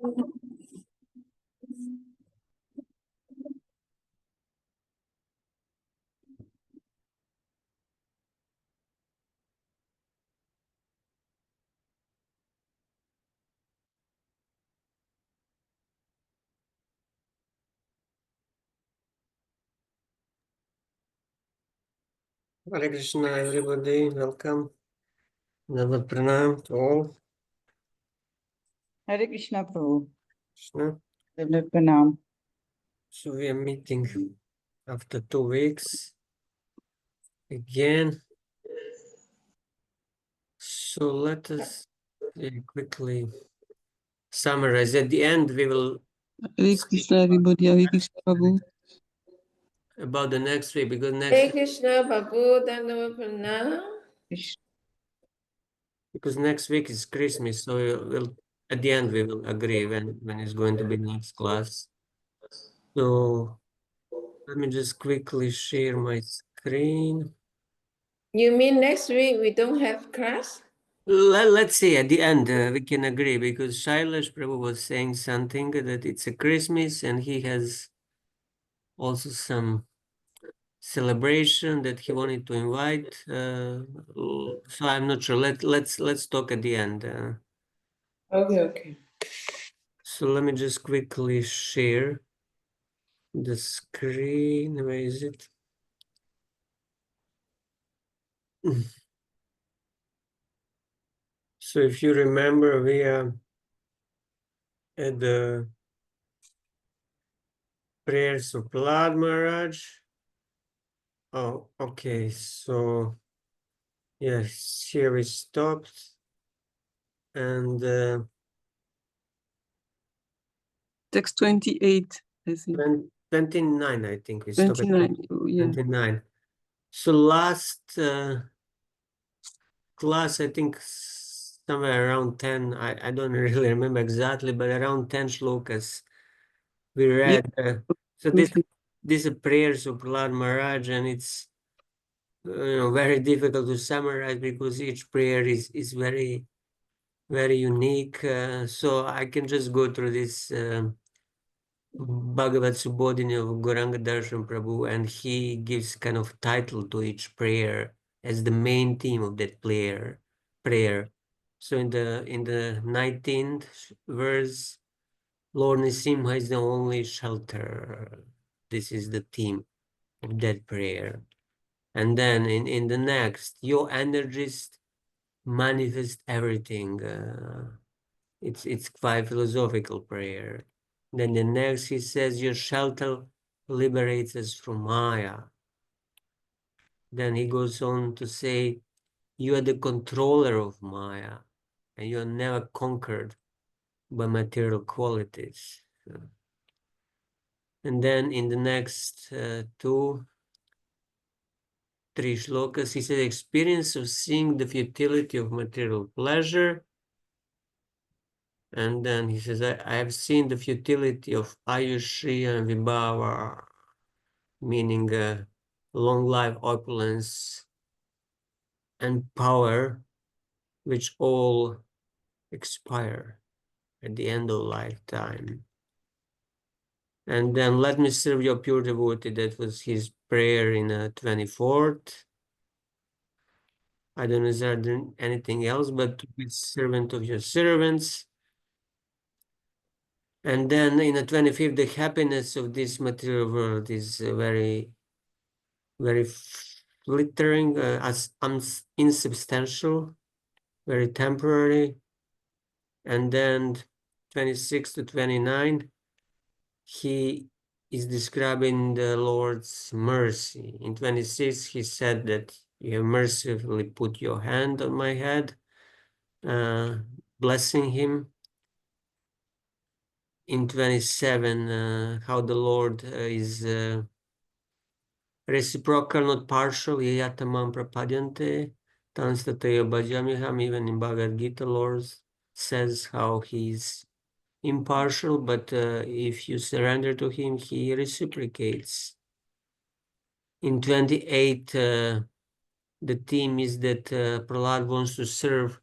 Hare Krishna, everybody. Welcome. Navad Pranam to all. Hare Krishna, Prabhu. Krishna. Pranam. So we are meeting after 2 weeks again. So let us quickly summarize. At the end, we will Hare Krishna, everybody. Hare Krishna, Prabhu. about the next week, because Hare next Krishna, Babu, Nava Pranam. week is Christmas, so we'll at the end we will agree when it's going to be next class. So let me just quickly share my screen. You mean next week we don't have class? Let's see, at the end we can agree, because Shailesh Prabhu was saying something that it's a Christmas and he has also some celebration that he wanted to invite. So I'm not sure. Let's talk at the end. Okay. So let me just quickly share the screen. Where is it? So if you remember, we are at the prayers of Prahlad Maharaj. Oh, okay. So yes, here we stopped. And Text 28, I think. 29, I think we stopped at 29, yeah. 29. So last class, I think somewhere around 10, I don't really remember exactly, but around 10 shlokas we read. So this is prayers of Prahlad Maharaj, and it's very difficult to summarize because each prayer is very, very unique. So I can just go through this Bhagavat Subodhini of Gauranga Darshan Prabhu, and he gives kind of title to each prayer as the main theme of that prayer. So in the 19th verse, Lord Nisimha is the only shelter. This is the theme of that prayer. And then in the next, your energies manifest everything. It's quite philosophical prayer. Then the next he says, your shelter liberates us from Maya. Then he goes on to say, you are the controller of Maya, and you are never conquered by material qualities. And then in the next 2-3 shlokas, he says, experience of seeing the futility of material pleasure. And then he says, I have seen the futility of Ayushi and Vibhava, meaning long life, opulence, and power, which all expire at the end of lifetime. And then let me serve your pure devotee. That was his prayer in 24th. I don't know if there's anything else, but to be servant of your servants. And then in the 25th, the happiness of this material world is very, very flittering, as insubstantial, very temporary. And then 26 to 29, he is describing the Lord's mercy. In 26, he said that you have mercifully put your hand on my head, blessing him. In 27, how the Lord is reciprocal, not partial. Yatamam prapadyante, tanstataya bhajamiham. Even in Bhagavad Gita, Lord says how he's impartial, but if you surrender to him, he reciprocates. In 28, the theme is that Prahlad wants to serve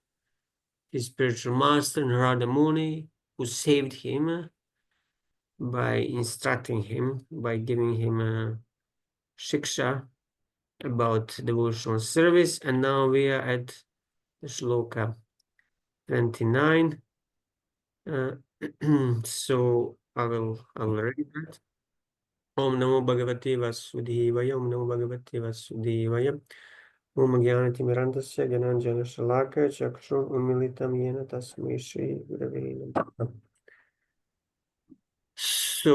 his spiritual master, Narada Muni, who saved him by instructing him, by giving him a shiksha about devotional service. And now we are at the shloka 29. So I will read that. Om Namo Bhagavate Vasudevaya, Om Namo Bhagavate Vasudevaya. Om Jnanatimirandasya Gyananjana Shalaka Chakshur Umilitam Yena Tasmai Shri Gurave Namaha. So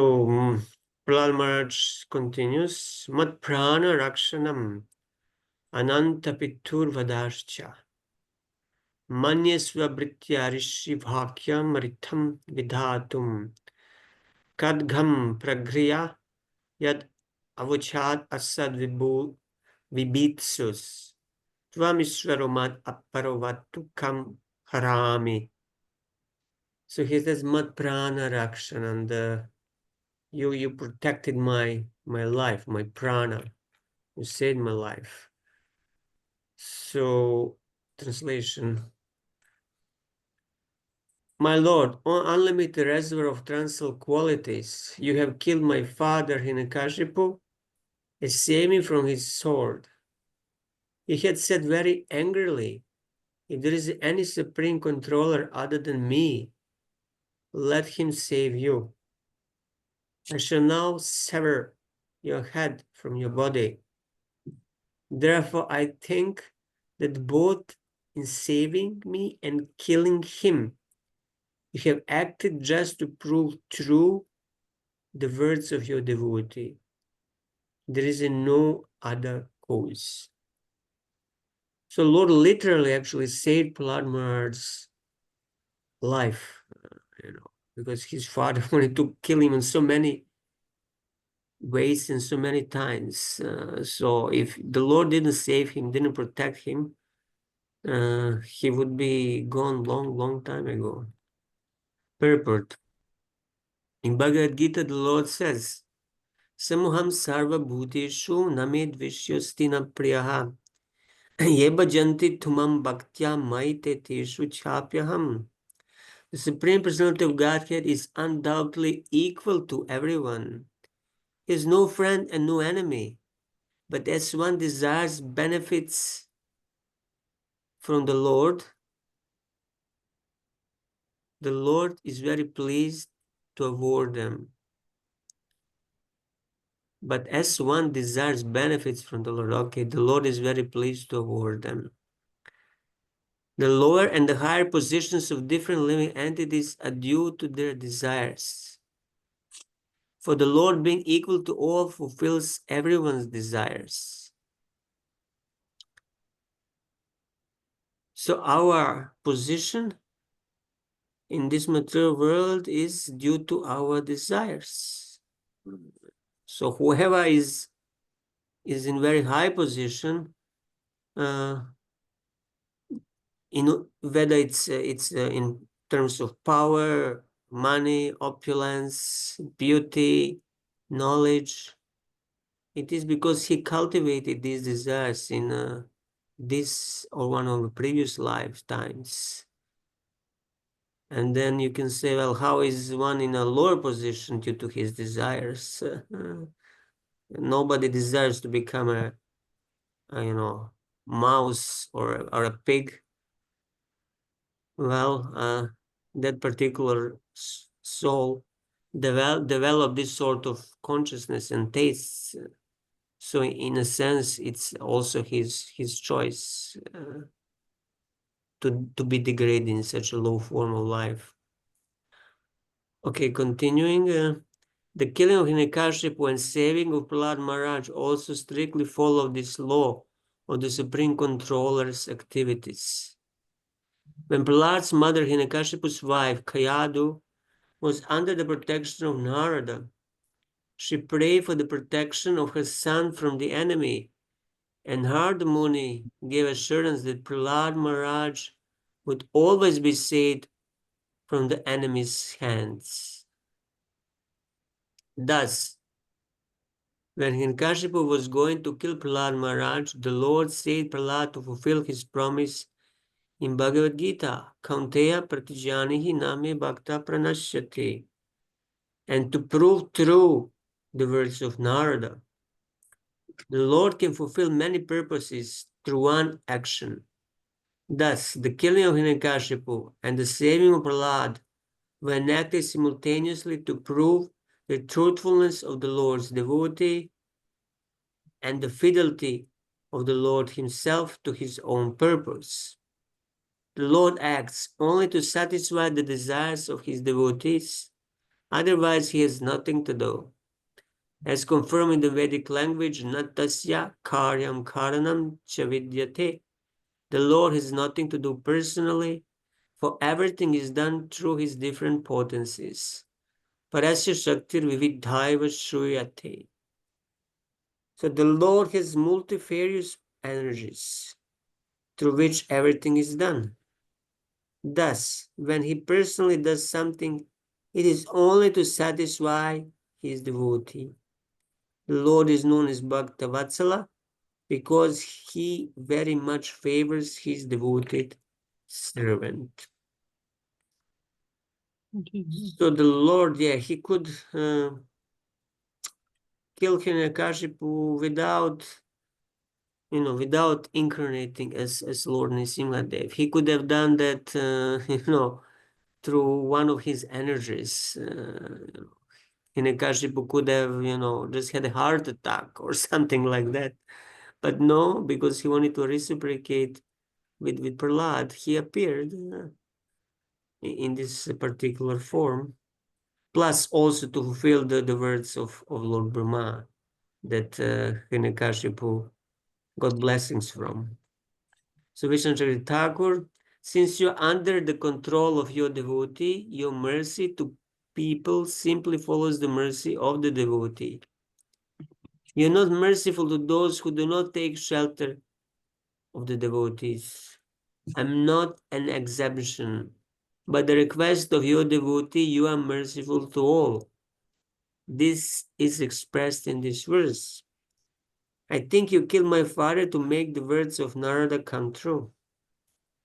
Prahlad Maharaj continues, Mat Prana Rakshanam Ananta Pitur Vadascha Manyasva Britya Rishi Bhakyam Ritam Vidhatum Kadgham Pragriya Yad Avuchat Asad Vibitsus Tvamishwaromat Aparovatu Harami. So he says, Mat Prana Rakshanam, you protected my life, my prana. You saved my life. So, translation. My Lord, O unlimited reservoir of transcendental qualities, you have killed my father Hiranyakashipu and saved me from his sword. He had said very angrily, if there is any supreme controller other than me, let him save you. I shall now sever your head from your body. Therefore, I think that both in saving me and killing him, you have acted just to prove true the words of your devotee. There is no other cause. So Lord literally actually saved Prahlad Maharaj's life, because his father wanted to kill him in so many ways and so many times. So if the Lord didn't save him, didn't protect him, he would be gone long time ago. Purport. In Bhagavad Gita, the Lord says, Samuham sarva bhuteshu named vishyastina priyaha yeba janti tumam bhaktya maite teshu chapyaham. The Supreme Personality of Godhead is undoubtedly equal to everyone. He is no friend and no enemy, but as one desires benefits from the Lord is very pleased to award them. But as one desires benefits from the Lord, okay, the Lord is very pleased to award them. The lower and the higher positions of different living entities are due to their desires. For the Lord, being equal to all, fulfills everyone's desires. So our position in this material world is due to our desires. So whoever is in very high position, whether it's in terms of power, money, opulence, beauty, knowledge, it is because he cultivated these desires in this or one of the previous lifetimes. And then you can say, well, how is one in a lower position due to his desires? Nobody desires to become a mouse or a pig. Well, that particular soul develop this sort of consciousness and tastes. So in a sense, it's also his choice to be degraded in such a low form of life. Okay, continuing. The killing of Hiranyakashipu and saving of Prahlad Maharaj also strictly follow this law of the Supreme Controller's activities. When Prahlad's mother, Hiranyakashipu's wife, Kayadu, was under the protection of Narada, she prayed for the protection of her son from the enemy, and Narada Muni gave assurance that Prahlad Maharaj would always be saved from the enemy's hands. Thus, when Hiranyakashipu was going to kill Prahlad Maharaj, the Lord saved Prahlad to fulfill his promise in Bhagavad Gita, Kaunteya Pratijanihi Name Bhakta Pranashyate. And to prove true the words of Narada, the Lord can fulfill many purposes through one action. Thus, the killing of Hiranyakashipu and the saving of Prahlad were enacted simultaneously to prove the truthfulness of the Lord's devotee and the fidelity of the Lord himself to his own purpose. The Lord acts only to satisfy the desires of his devotees, otherwise he has nothing to do. As confirmed in the Vedic language, Natasya karyam karanam chavidyate. The Lord has nothing to do personally, for everything is done through his different potencies. Parasya shaktir vividhaiva shruyate. So the Lord has multifarious energies through which everything is done. Thus, when he personally does something, it is only to satisfy his devotee. The Lord is known as Bhagavata Vatsala because he very much favors his devoted servant. So the Lord, he could kill Hiranyakashipu without incarnating as Lord Nrsimhadev. He could have done that, through one of his energies. Hiranyakashipu could have, just had a heart attack or something like that. But no, because he wanted to reciprocate with Prahlad, he appeared in this particular form. Plus also to fulfill the words of Lord Brahma that Hiranyakashipu got blessings from. So Vishnu Thakur, since you're under the control of your devotee, your mercy to people simply follows the mercy of the devotee. You're not merciful to those who do not take shelter of the devotees. I'm not an exemption. By the request of your devotee, you are merciful to all. This is expressed in this verse. I think you killed my father to make the words of Narada come true.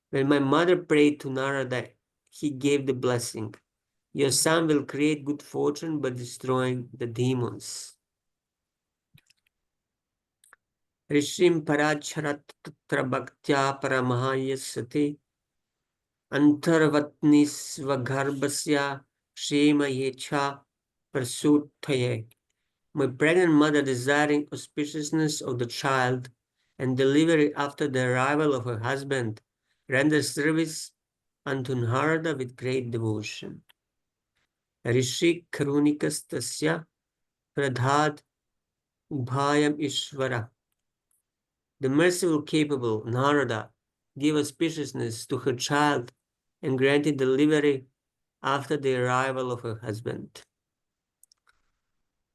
When my mother prayed to Narada, he gave the blessing. Your son will create good fortune by destroying the demons. Rishim paracharat bhaktya paramahayasati antarvatnis vagarbhasya shema yecha prasutaye. My pregnant mother, desiring auspiciousness of the child and delivery after the arrival of her husband, renders service unto Narada with great devotion. Rishi Karunikastasya Pradhad Ubhayam Ishvara. The merciful, capable Narada gave auspiciousness to her child and granted delivery after the arrival of her husband.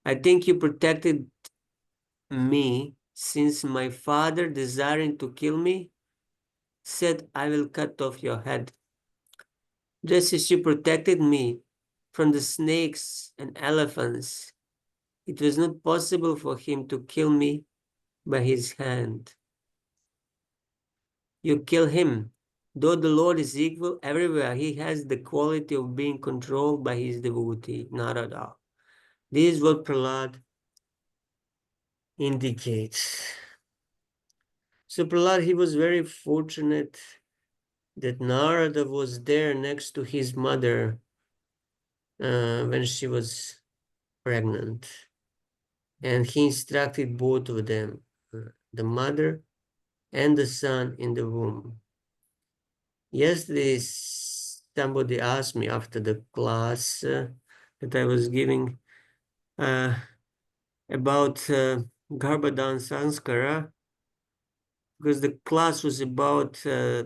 I think you protected me, since my father, desiring to kill me, said, I will cut off your head. Just as you protected me from the snakes and elephants, it was not possible for him to kill me by his hand. You kill him. Though the Lord is equal everywhere, he has the quality of being controlled by his devotee, Narada. This is what Prahlad indicates. So Prahlad, he was very fortunate that Narada was there next to his mother when she was pregnant. And he instructed both of them, the mother and the son in the womb. Yesterday, somebody asked me after the class that I was giving about Garbhadan Sanskara, because the class was about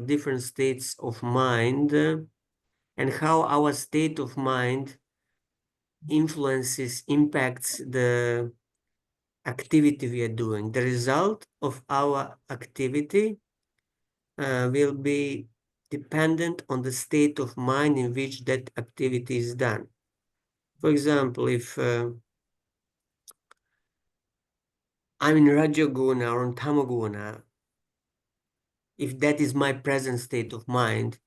different states of mind and how our state of mind impacts the activity we are doing. The result of our activity will be dependent on the state of mind in which that activity is done. For example, if I'm in Rajoguna or in Tamoguna, if that is my present state of mind,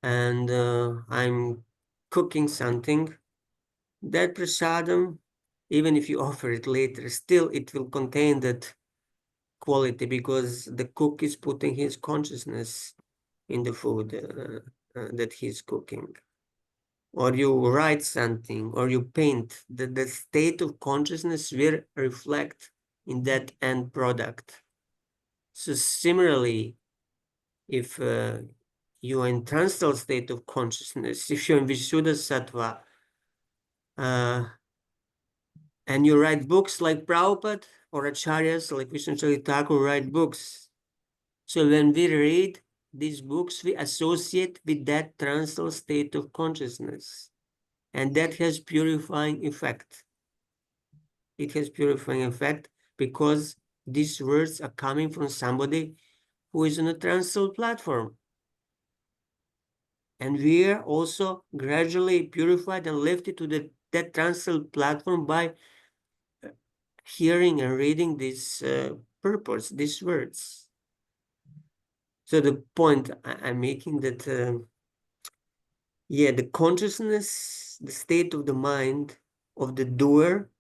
and I'm cooking something, that prasadam, even if you offer it later, still it will contain that quality, because the cook is putting his consciousness in the food that he's cooking. Or you write something, or you paint, the state of consciousness will reflect in that end product. So similarly, if you are in transcendental state of consciousness, if you're in Visuddha Sattva, and you write books like Prabhupada or Acharyas like Vishnu Thakur write books. So when we read these books, we associate with that transcendental state of consciousness. And that has purifying effect. It has purifying effect because these words are coming from somebody who is on a transcendental platform. And we are also gradually purified and lifted to that transcendental platform by hearing and reading this purpose, these words. So the point I'm making that, yeah, the consciousness, the state of the mind of the doer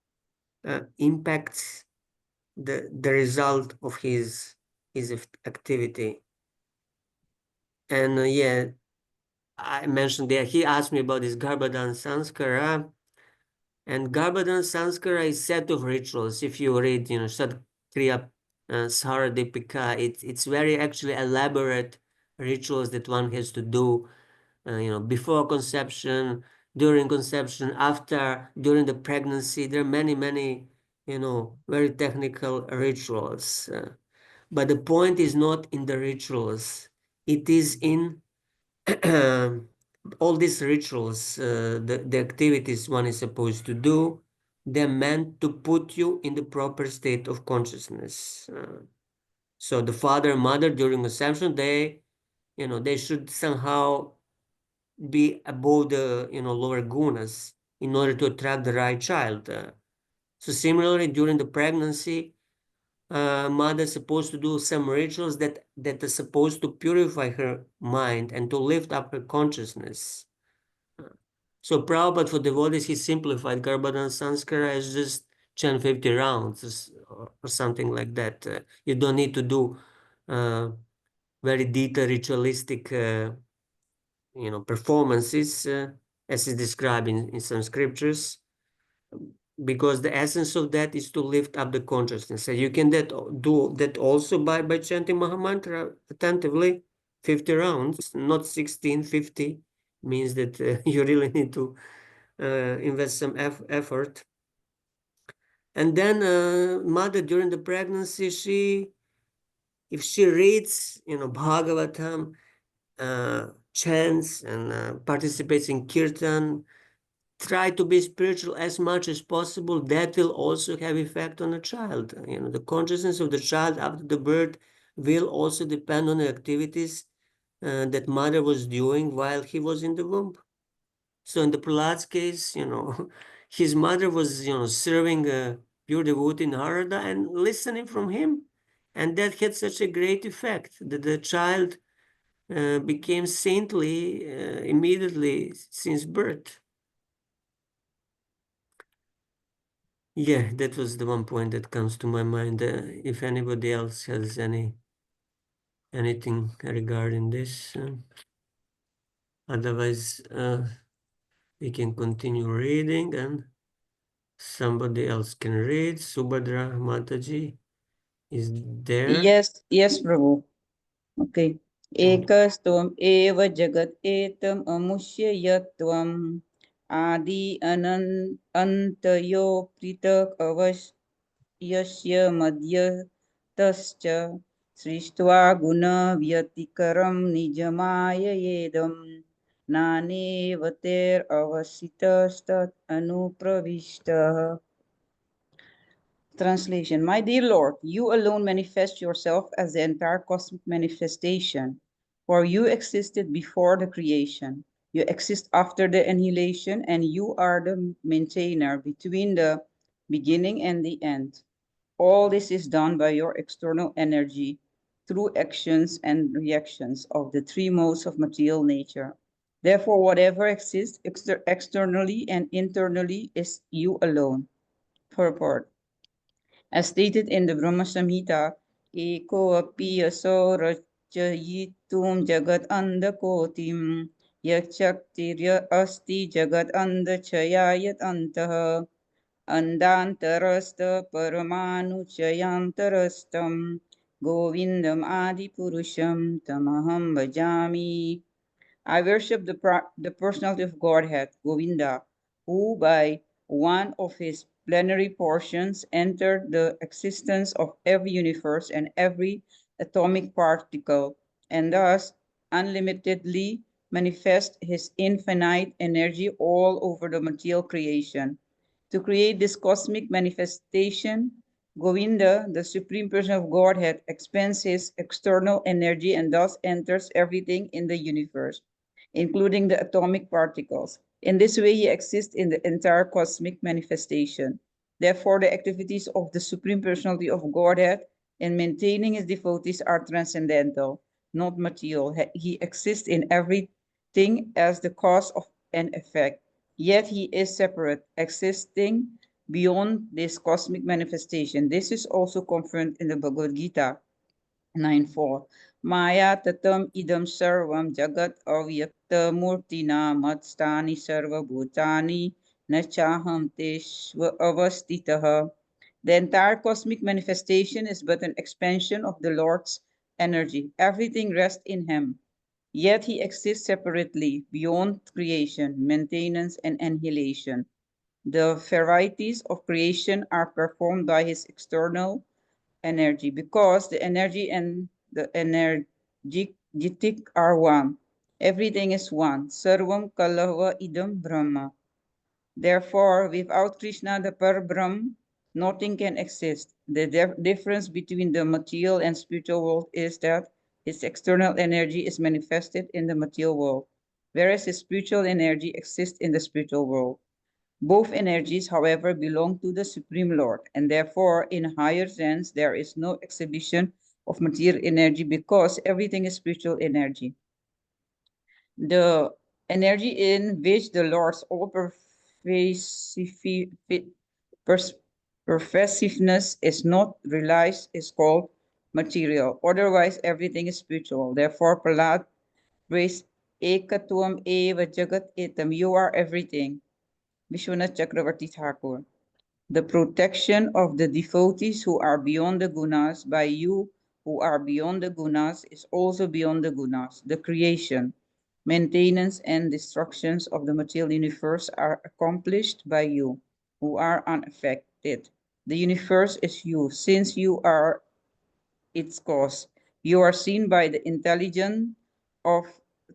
impacts the result of his activity. And yeah, I mentioned there, he asked me about this Garbhadan Sanskara. And Garbhadan Sanskara is set of rituals. If you read, Satkriya Saradipika, it's very actually elaborate rituals that one has to do, before conception, during conception, after, during the pregnancy. There are many, many, very technical rituals. But the point is not in the rituals. It is in all these rituals, the activities one is supposed to do, they're meant to put you in the proper state of consciousness. So the father and mother during conception, they should somehow be above the, lower gunas in order to attract the right child. So similarly, during the pregnancy, mother is supposed to do some rituals that are supposed to purify her mind and to lift up her consciousness. So Prabhupada, for devotees, he simplified Garbhadan Sanskara as just chant 50 rounds or something like that. You don't need to do very detailed ritualistic performances as is described in some scriptures, because the essence of that is to lift up the consciousness. So you can do that also by chanting Mahamantra attentively, 50 rounds, not 16, 50 means that you really need to invest some effort. And then mother during the pregnancy, if she reads, Bhagavatam, chants and participates in kirtan, try to be spiritual as much as possible. That will also have effect on the child. The consciousness of the child after the birth will also depend on the activities that mother was doing while he was in the womb. So in the Prahlad's case, his mother was, serving a pure devotee in Narada and listening from him. And that had such a great effect that the child became saintly immediately since birth. Yeah, that was the one point that comes to my mind. If anybody else has anything regarding this, otherwise we can continue reading and somebody else can read. Subhadra Mataji is there. Yes, Prabhu. Okay. Ekastom eva jagat etam amusya yatvam adi antayo pritak yasya madhya tascha srishtva guna vyatikaram nijamaya yedam nanevater avasitastat anupravishta. Translation. My dear Lord, you alone manifest yourself as the entire cosmic manifestation, for you existed before the creation. You exist after the annihilation, and you are the maintainer between the beginning and the end. All this is done by your external energy through actions and reactions of the three modes of material nature. Therefore, whatever exists externally and internally is you alone. Purport. As stated in the Brahma Samhita, Eko api aso rachayitum jagat andakotim yakshaktirya asti jagat andachayayat antah andantarasta paramanuchayantarastam govindam adipurusham tamaham bhajami. I worship the personality of Godhead, Govinda, who by one of his plenary portions entered the existence of every universe and every atomic particle, and thus unlimitedly manifest his infinite energy all over the material creation. To create this cosmic manifestation, Govinda, the Supreme Person of Godhead, expends his external energy and thus enters everything in the universe, including the atomic particles. In this way, he exists in the entire cosmic manifestation. Therefore, the activities of the Supreme Personality of Godhead in maintaining his devotees are transcendental, not material. He exists in everything as the cause of an effect. Yet he is separate, existing beyond this cosmic manifestation. This is also confirmed in the Bhagavad Gita 9:4. Maya tatam idam sarvam jagat avyakta murtina matstani sarva bhutani nachaham teshva avastitaha. The entire cosmic manifestation is but an expansion of the Lord's energy. Everything rests in him. Yet he exists separately, beyond creation, maintenance, and annihilation. The varieties of creation are performed by his external energy because the energy and the energetic are one. Everything is one. Sarvam kalava idam brahma. Therefore, without Krishna, the Parabrahm, nothing can exist. The difference between the material and spiritual world is that his external energy is manifested in the material world, whereas his spiritual energy exists in the spiritual world. Both energies, however, belong to the Supreme Lord, and therefore, in a higher sense, there is no exhibition of material energy because everything is spiritual energy. The energy in which the Lord's all pervasiveness is not realized is called material. Otherwise, everything is spiritual. Therefore, Prahlad prays, Ekatvam eva jagat etam. You are everything. Vishwanath Chakravarti Thakur. The protection of the devotees who are beyond the gunas by you who are beyond the gunas is also beyond the gunas. The creation, maintenance, and destructions of the material universe are accomplished by you who are unaffected. The universe is you, since you are its cause. You are seen by the intelligence of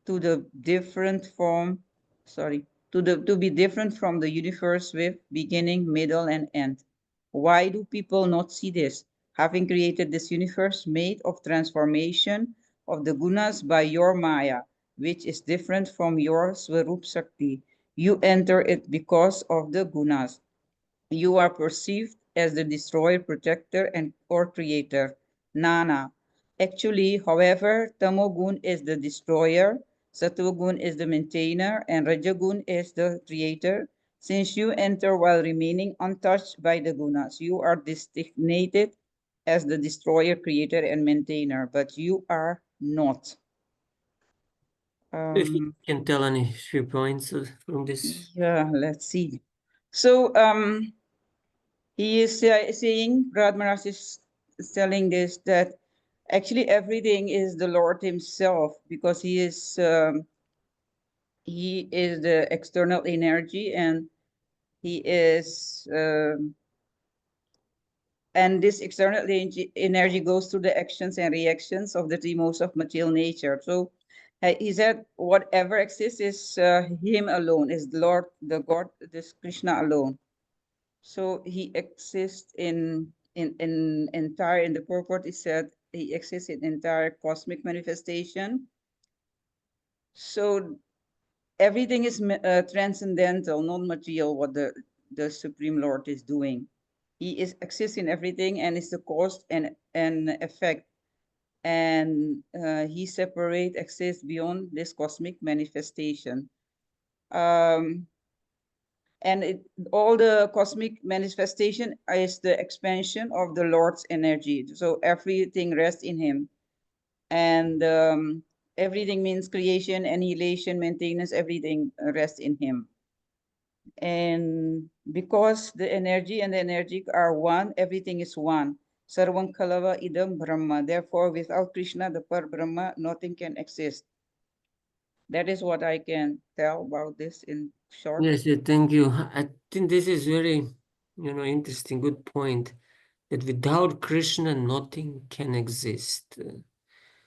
to the different form, sorry, to be different from the universe with beginning, middle, and end. Why do people not see this? Having created this universe made of transformation of the gunas by your Maya, which is different from your Swarup Shakti, you enter it because of the gunas. You are perceived as the destroyer, protector, and or creator. Nana. Actually, however, Tamogun is the destroyer, Satogun is the maintainer, and Rajagun is the creator. Since you enter while remaining untouched by the gunas, you are designated as the destroyer, creator, and maintainer, but you are not. If you can tell any few points from this. Yeah, let's see. So, he is saying, Brad Maharaj is telling this, that actually everything is the Lord himself because he is the external energy and he is and this external energy goes through the actions and reactions of the three modes of material nature. So he said whatever exists is him alone, is the Lord, the God, this Krishna alone. So he exists in entire, in the purport it said he exists in entire cosmic manifestation. So everything is transcendental, non-material, what the Supreme Lord is doing. He is exists in everything and is the cause and effect. and he separate exists beyond this cosmic manifestation. Um, and all the cosmic manifestation is the expansion of the Lord's energy. So everything rests in him. And everything means creation, annihilation, maintenance, everything rests in him. And because the energy and the energetic are one, everything is one. Sarvam Kalava Idam Brahma. Therefore, without Krishna, the Par Brahma, nothing can exist. That is what I can tell about this in short. Yes, thank you. I think this is very, interesting, good point, that without Krishna, nothing can exist.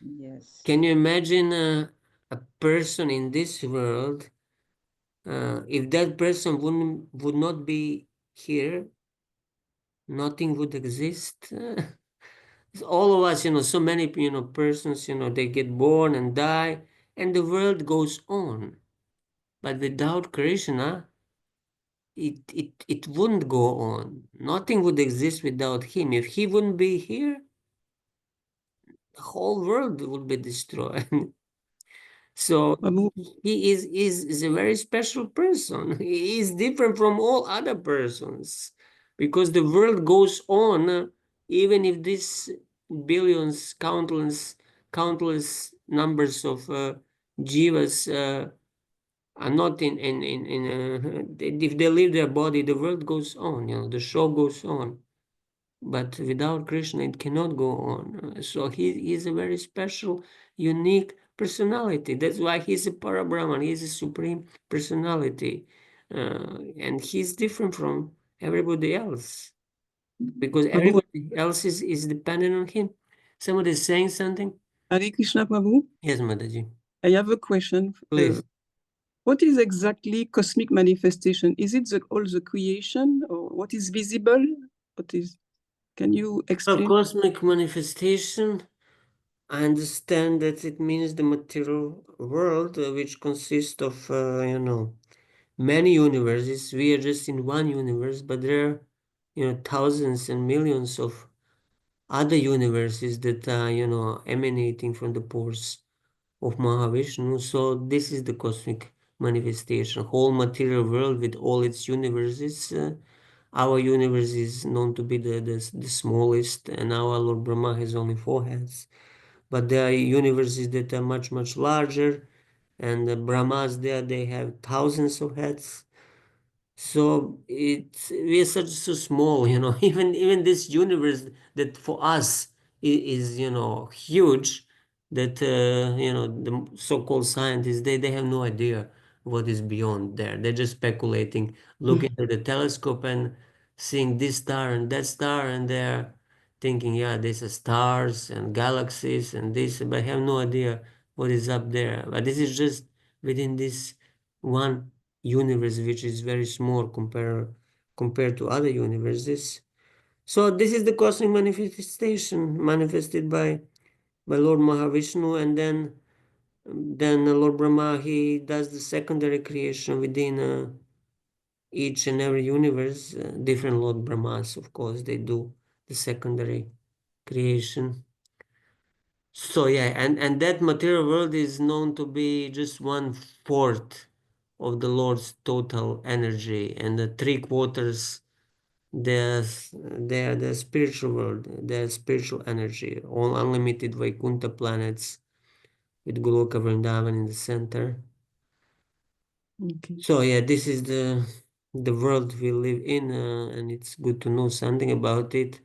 Yes. Can you imagine a person in this world, if that person would not be here, nothing would exist? All of us, so many, persons, they get born and die, and the world goes on. But without Krishna, it wouldn't go on. Nothing would exist without him. If he wouldn't be here, the whole world would be destroyed. So Prabhu, he is a very special person. He is different from all other persons because the world goes on, even if these billions, countless numbers of jivas are not if they leave their body, the world goes on. The show goes on. But without Krishna, it cannot go on. So he is a very special, unique personality. That's why he's a Parabrahman. He's a supreme personality. And he's different from everybody else because Prabhu, everybody else is dependent on him. Somebody is saying something? Hare Krishna, Prabhu. Yes, Mataji. I have a question. Please. What is exactly cosmic manifestation? Is it all the creation, or what is visible? What is? Can you A explain? cosmic manifestation, I understand that it means the material world, which consists of, many universes. We are just in one universe, but there are, thousands and millions of other universes that are, emanating from the pores of Mahavishnu. So this is the cosmic manifestation, whole material world with all its universes. Our universe is known to be the smallest, and our Lord Brahma has only 4 heads. But there are universes that are much, much larger, and the Brahmas there, they have thousands of heads. So we are so small, even this universe that for us is huge, that the so-called scientists, they have no idea what is beyond there. They're just speculating, looking at the telescope and seeing this star and that star, and they're thinking, yeah, these are stars and galaxies and this, but have no idea what is up there. But this is just within this one universe, which is very small compared to other universes. So this is the cosmic manifestation manifested by Lord Mahavishnu, and then Lord Brahma, he does the secondary creation within each and every universe. Different Lord Brahmas, of course, they do the secondary creation. So yeah, and that material world is known to be just 1/4 of the Lord's total energy, and the 3/4 they're the spiritual world, the spiritual energy, all unlimited Vaikuntha planets with Goloka Vrindavan in the center. Okay. So yeah, this is the world we live in, and it's good to know something about it.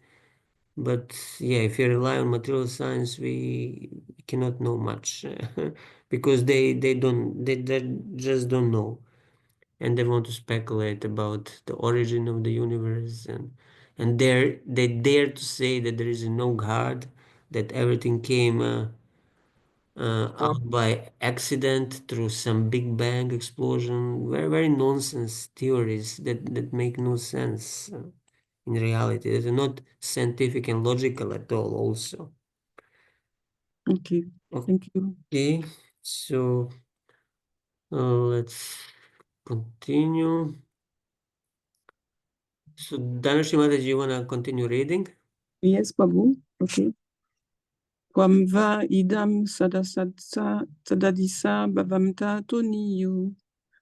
But yeah, if you rely on material science, we cannot know much because they just don't know, and they want to speculate about the origin of the universe, and they dare to say that there is no God, that everything came For out by accident through some Big Bang explosion. Very, very nonsense theories that make no sense in reality. They're not scientific and logical at all, also. Okay. Thank you. Okay, so let's continue. So, Dhanushri Mataji, you want to continue reading? Yes, Prabhu. Okay. Kwamva idam sadasatsa sadadisa bhavamta toniyu.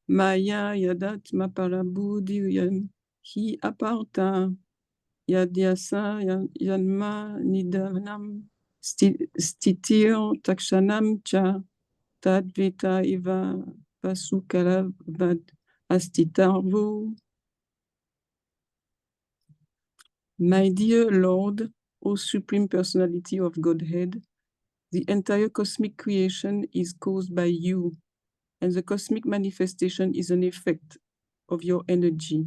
Maya yadat maparabudiyam hi aparta. Yadyasa yanma nidanam stitir takshanam cha tadvita iva vasukalavad astitarvo. My dear Lord, O Supreme Personality of Godhead, the entire cosmic creation is caused by you, and the cosmic manifestation is an effect of your energy.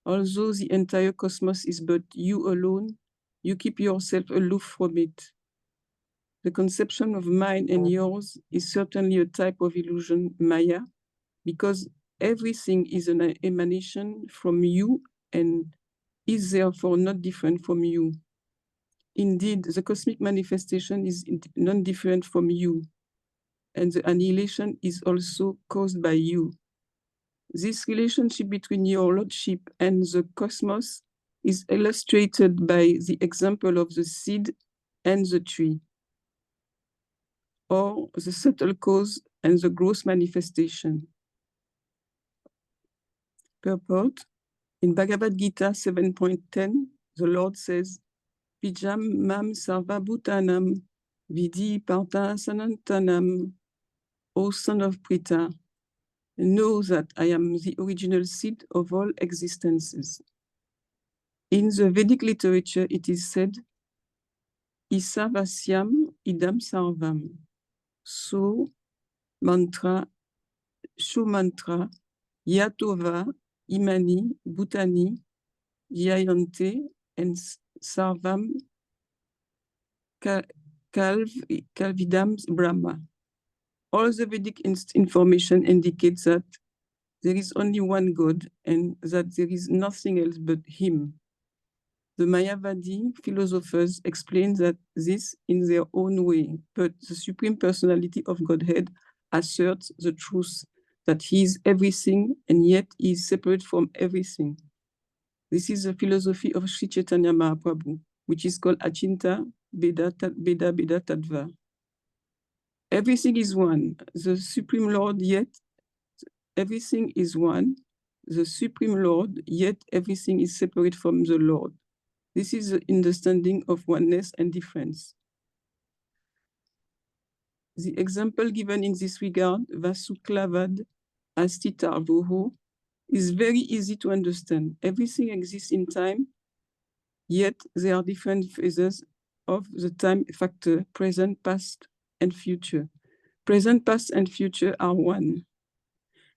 Although the entire cosmos is but you alone, you keep yourself aloof from it. The conception of mine and yours is certainly a type of illusion, Maya, because everything is an emanation from you and is therefore not different from you. Indeed, the cosmic manifestation is non-different from you, and the annihilation is also caused by you. This relationship between your lordship and the cosmos is illustrated by the example of the seed and the tree, or the subtle cause and the gross manifestation. Purport. In Bhagavad Gita 7.10, the Lord says, Vijam mam sarva bhutanam vidhi parta sanantanam. O son of Pritha, know that I am the original seed of all existences. In the Vedic literature, it is said, Isavasyam idam sarvam. So mantra, shu mantra, yatova, imani, bhutani, jayante, and sarvam kalvidam brahma. All the Vedic information indicates that there is only one God and that there is nothing else but him. The Mayavadi philosophers explain that this in their own way, but the Supreme Personality of Godhead asserts the truth that he is everything and yet he is separate from everything. This is the philosophy of Sri Chaitanya Mahaprabhu, which is called Achinta Beda Tattva. Everything is one, the Supreme Lord, yet everything is one, the Supreme Lord, yet everything is separate from the Lord. This is the understanding of oneness and difference. The example given in this regard, Vasuklavad Astitarvoho, is very easy to understand. Everything exists in time, yet there are different phases of the time factor, present, past, and future. Present, past, and future are one.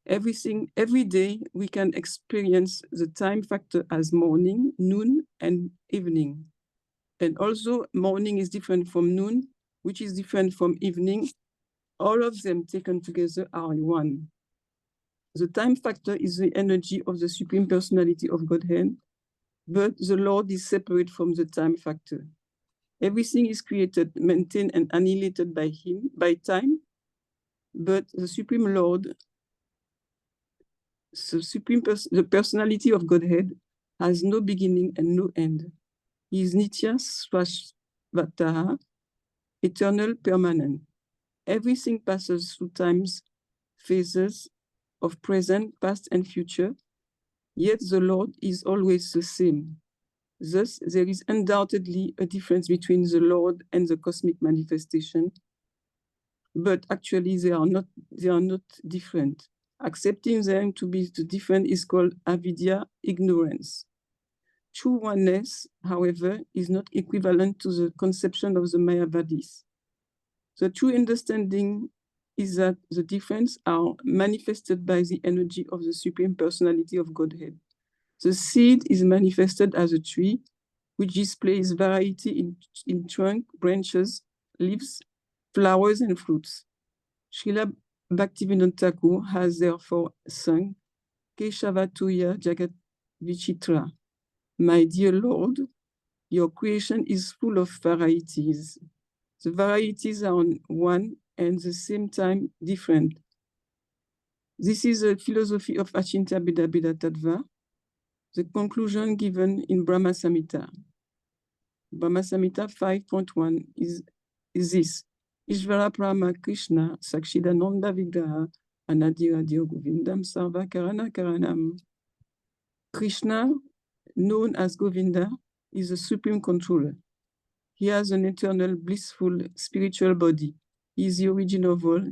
Every day, we can experience the time factor as morning, noon, and evening. And also, morning is different from noon, which is different from evening. All of them taken together are one. The time factor is the energy of the Supreme Personality of Godhead, but the Lord is separate from the time factor. Everything is created, maintained, and annihilated by him, by time, but the Supreme Lord, the personality of Godhead, has no beginning and no end. He is Nitya Swashvataha, eternal, permanent. Everything passes through time's phases of present, past, and future, yet the Lord is always the same. Thus, there is undoubtedly a difference between the Lord and the cosmic manifestation, but actually they are not different. Accepting them to be different is called avidya, ignorance. True oneness, however, is not equivalent to the conception of the Mayavadis. The true understanding is that the differences are manifested by the energy of the Supreme Personality of Godhead. The seed is manifested as a tree, which displays variety in trunk, branches, leaves, flowers, and fruits. Srila Bhaktivinoda Thakur has therefore sung Keshavatuya Jagat Vichitra. My dear Lord, your creation is full of varieties. The varieties are on one and the same time different. This is a philosophy of Achinta Beda Tattva, the conclusion given in Brahma Samhita. Brahma Samhita 5.1 is this. Ishvara Brahma Krishna Sakshidananda Vigraha Anadiradio Govindam Sarva Karana Karanam. Krishna, known as Govinda, is a supreme controller. He has an eternal, blissful, spiritual body. He is the origin of all.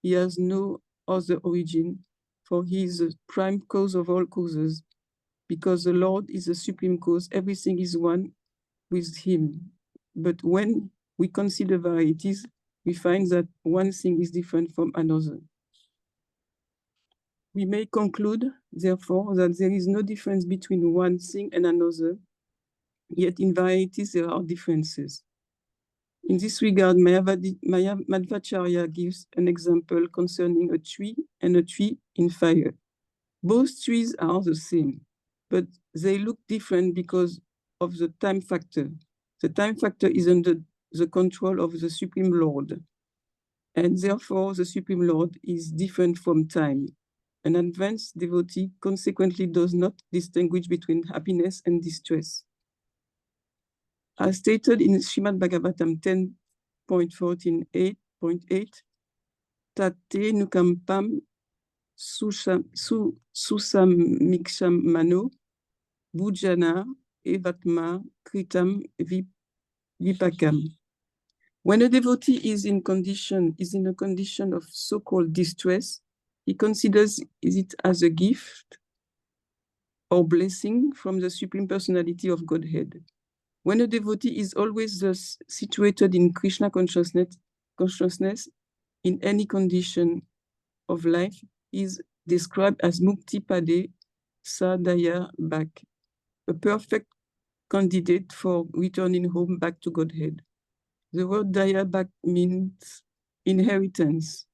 He has no other origin, for he is the prime cause of all causes. Because the Lord is the supreme cause, everything is one with him. But when we consider varieties, we find that one thing is different from another. We may conclude, therefore, that there is no difference between one thing and another, yet in varieties there are differences. In this regard, Madhvacharya gives an example concerning a tree and a tree in fire. Both trees are the same, but they look different because of the time factor. The time factor is under the control of the Supreme Lord, and therefore the Supreme Lord is different from time. An advanced devotee consequently does not distinguish between happiness and distress. As stated in Srimad Bhagavatam 10.14.8, Tate nukampam susamiksham mano bhujana evatma kritam vipakam. When a devotee is in a condition of so-called distress, he considers it as a gift or blessing from the Supreme Personality of Godhead. When a devotee is always thus situated in Krishna consciousness in any condition of life, is described as Mukti Pade Sadaya Bak, a perfect candidate for returning home back to Godhead. The word Daya Bak means inheritance.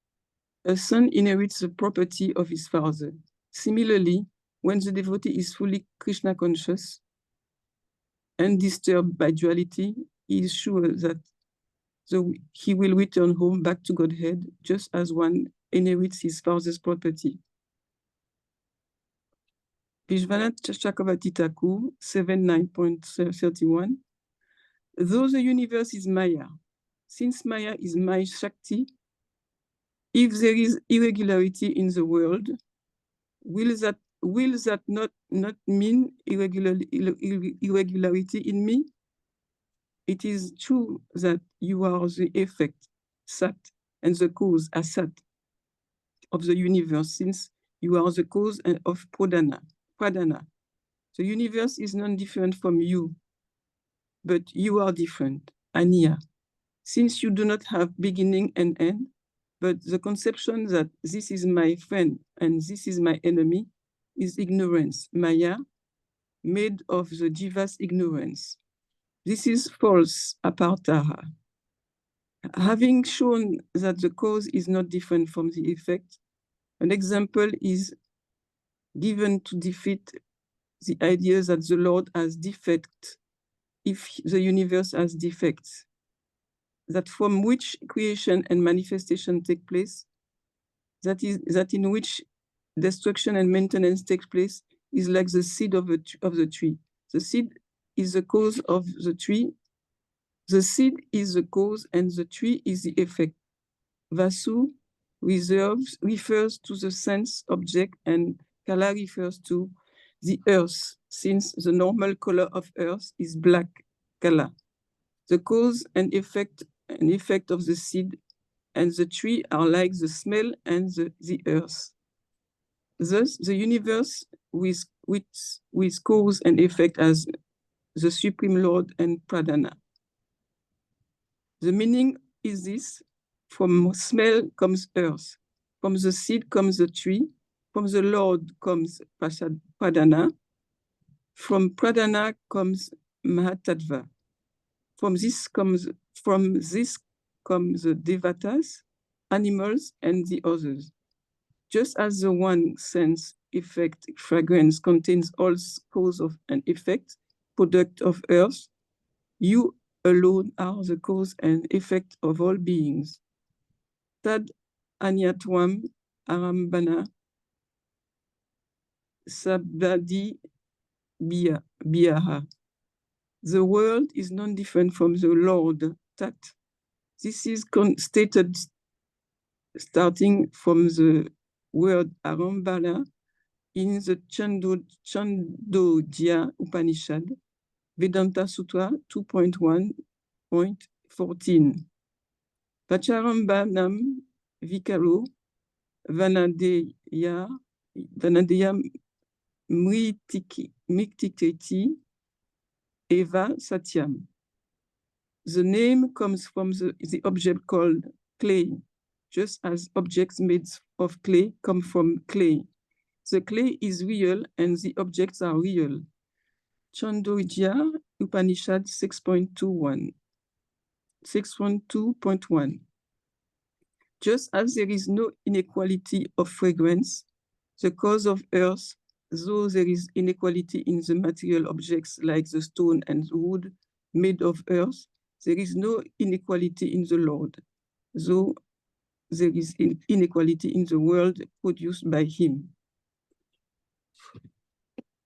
A son inherits the property of his father. Similarly, when the devotee is fully Krishna conscious, undisturbed by duality, he is sure that he will return home back to Godhead, just as one inherits his father's property. Vishwanath Chakravarti Thakur, 7.9.31. Though the universe is Maya, since Maya is Maya Shakti, if there is irregularity in the world, will that not mean irregularity in me? It is true that you are the effect, Sat, and the cause, Asat, of the universe, since you are the cause of Pradana. The universe is not different from you, but you are different, Aniya. Since you do not have beginning and end, but the conception that this is my friend and this is my enemy is ignorance, Maya, made of the Jiva's ignorance. This is false, apartaha. Having shown that the cause is not different from the effect, an example is given to defeat the idea that the Lord has defect if the universe has defects, that from which creation and manifestation take place, that in which destruction and maintenance take place, is like the seed of the tree. The seed is the cause of the tree. The seed is the cause and the tree is the effect. Vasu refers to the sense object and Kala refers to the earth, since the normal color of earth is black, Kala. The cause and effect of the seed and the tree are like the smell and the earth. Thus, the universe with cause and effect as the Supreme Lord and Pradana. The meaning is this: from smell comes earth, from the seed comes the tree, from the Lord comes Pradana, from Pradana comes Mahatattva. From this comes the devatas, animals, and the others. Just as the one sense, effect, fragrance contains all cause of an effect, product of earth, you alone are the cause and effect of all beings. Tad anyatwam arambana sabdadi biaha. The world is non-different from the Lord, Tat. This is stated starting from the word Arambala in the Chandogya Upanishad, Vedanta Sutra 2.1.14. Vacharambanam Vicaro Vanadeya Mritiketi Eva Satyam. The name comes from the object called clay, just as objects made of clay come from clay. The clay is real and the objects are real. Chandogya Upanishad 6.2.1. Just as there is no inequality of fragrance, the cause of earth, though there is inequality in the material objects like the stone and wood made of earth, there is no inequality in the Lord, though there is inequality in the world produced by him.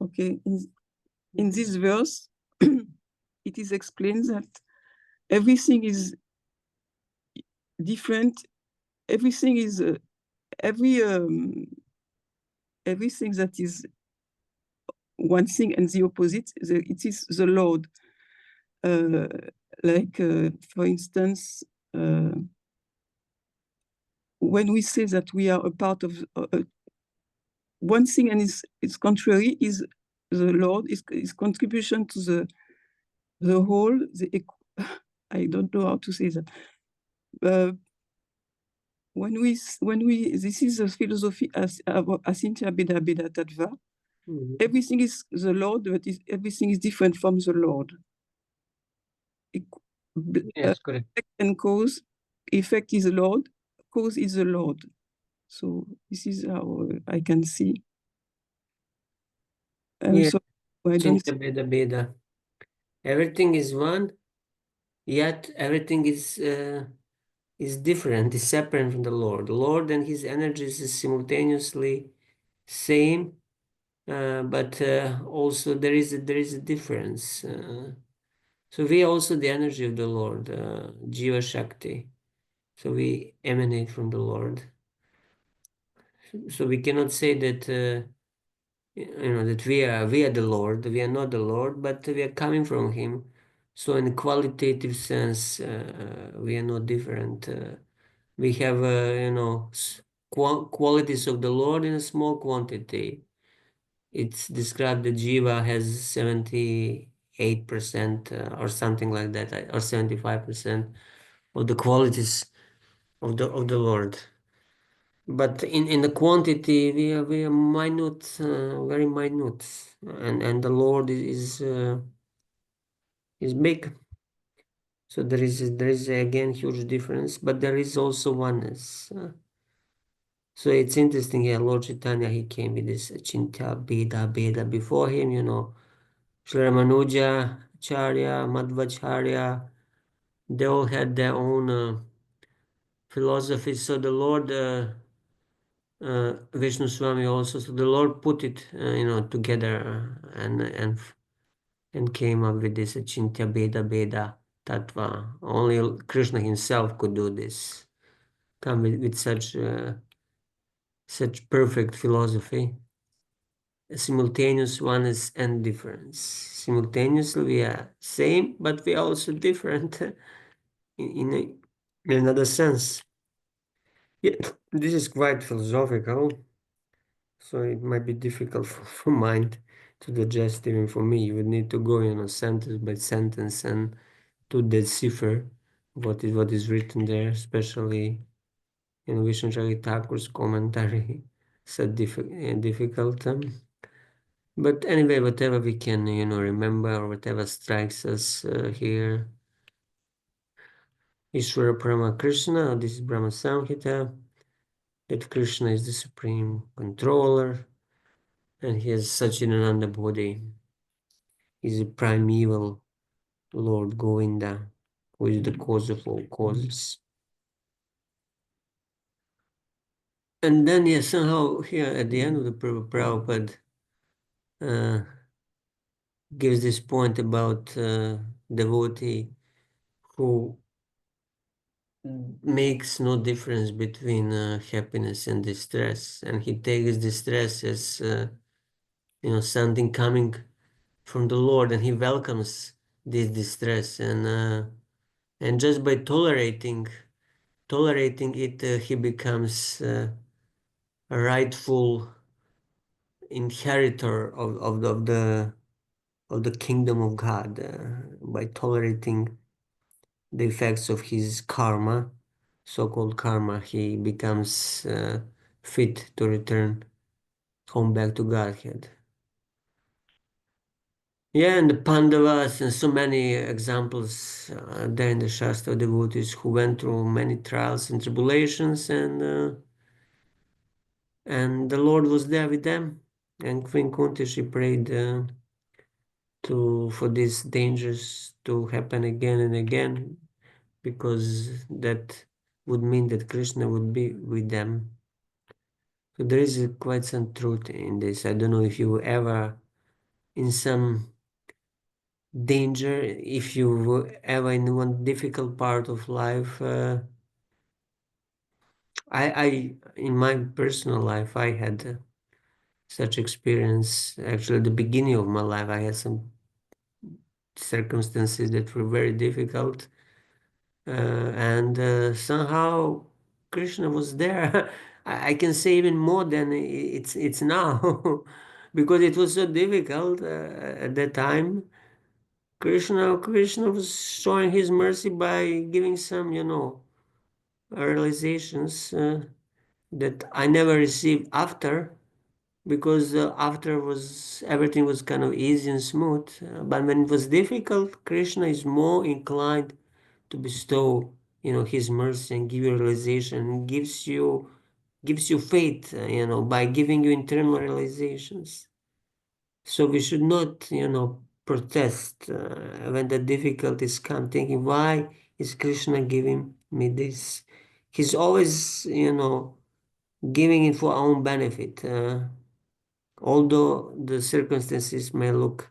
Okay, in this verse, it is explained that everything is different. Everything is everything that is one thing and the opposite. It is the Lord. For instance, when we say that we are a part of one thing and its contrary is the Lord, his contribution to the whole. I don't know how to say that. This is a philosophy as Asintya Beda Beda Tattva. Everything is the Lord, but everything is different from the Lord. Yes, correct. Effect and cause, effect is the Lord, cause is the Lord. So this is how I can see. Yeah. So I don't. Chinta Beda Beda. Everything is one, yet everything is different, is separate from the Lord. The Lord and his energies is simultaneously same, but also there is a difference. So we are also the energy of the Lord, Jiva Shakti. So we emanate from the Lord. So we cannot say that that we are the Lord. We are not the Lord, but we are coming from Him. So in a qualitative sense, we are not different. We have qualities of the Lord in a small quantity. It's described that Jiva has 78% or something like that, or 75% of the qualities of the Lord. But in the quantity, we are minute, very minute, and the Lord is big. So there is again huge difference, but there is also oneness. So it's interesting here. Lord Chaitanya, he came with this Chinta Beda Beda. Before him, Sri Ramanuja, Acharya, Madhvacharya, they all had their own philosophies. So the Lord. Vishnu Swami also. So the Lord put it, together and came up with this Achintya Beda Beda Tattva. Only Krishna himself could do this. Come with such perfect philosophy. Simultaneous oneness and difference. Simultaneously we are same, but we are also different in another sense. Yeah, this is quite philosophical. So it might be difficult for mind to digest, even for me. You would need to go, sentence by sentence and to decipher what is written there, especially in Vishnu Thakur's commentary. So difficult. But anyway, whatever we can, remember, or whatever strikes us here. Ishvara Parama Krishna, this is Brahma Samhita, that Krishna is the supreme controller, and he has Satchidananda body. He's a primeval Lord Govinda, who is the cause of all causes. And then, somehow here at the end of the Prabhupada gives this point about devotee who makes no difference between happiness and distress, and he takes distress as something coming from the Lord, and he welcomes this distress, and just by tolerating it, he becomes a rightful inheritor of the kingdom of God, by tolerating the effects of his karma, so-called karma. He becomes fit to return home back to Godhead. Yeah, and the Pandavas and so many examples there in the Shastra devotees who went through many trials and tribulations, and the Lord was there with them. And Queen Kunti, she prayed for these dangers to happen again and again, because that would mean that Krishna would be with them. So there is quite some truth in this. I don't know if you were ever in some danger, if you were ever in one difficult part of life. In my personal life, I had such experience. Actually, at the beginning of my life, I had some circumstances that were very difficult, and somehow Krishna was there. I can say even more than it's now, because it was so difficult at that time. Krishna was showing his mercy by giving some, realizations that I never received after, because after was everything was kind of easy and smooth. But when it was difficult, Krishna is more inclined to bestow, his mercy and give you realization, gives you faith, by giving you internal realizations. So we should not, protest when the difficulties come, thinking, why is Krishna giving me this? He's always, giving it for our own benefit, although the circumstances may look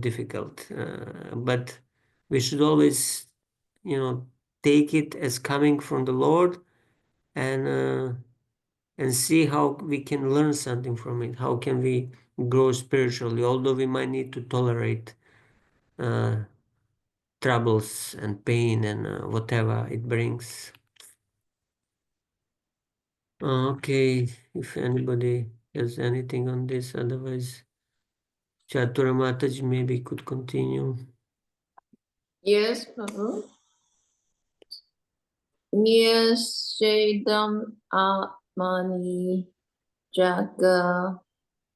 difficult. But we should always, take it as coming from the Lord, and see how we can learn something from it. How can we grow spiritually, although we might need to tolerate uh, troubles and pain and whatever it brings. Okay, if anybody has anything on this, otherwise, Chatura Mataji maybe could continue. Yes, Prabhu. Niyashedam Atmani Jaga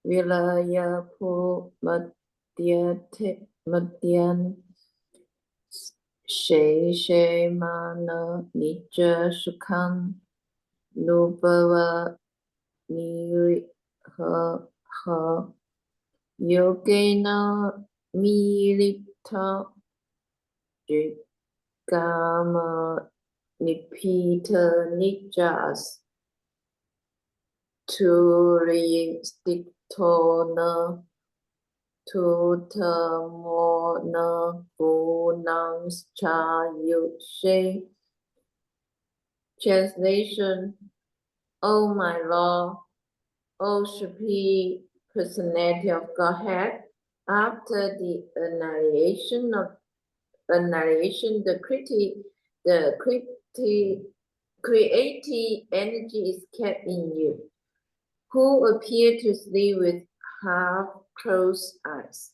Vilaya Pu Madhyan She Mana Nija Sukhan Nubhava Niriha Ha Yogena Milita Jigama Nipita Nijas Turistiktona Tutamona Gunams Chayushe. Translation: O my Lord, O Supreme Personality of Godhead, after the annihilation, the creative energy is kept in you, who appear to sleep with half-closed eyes.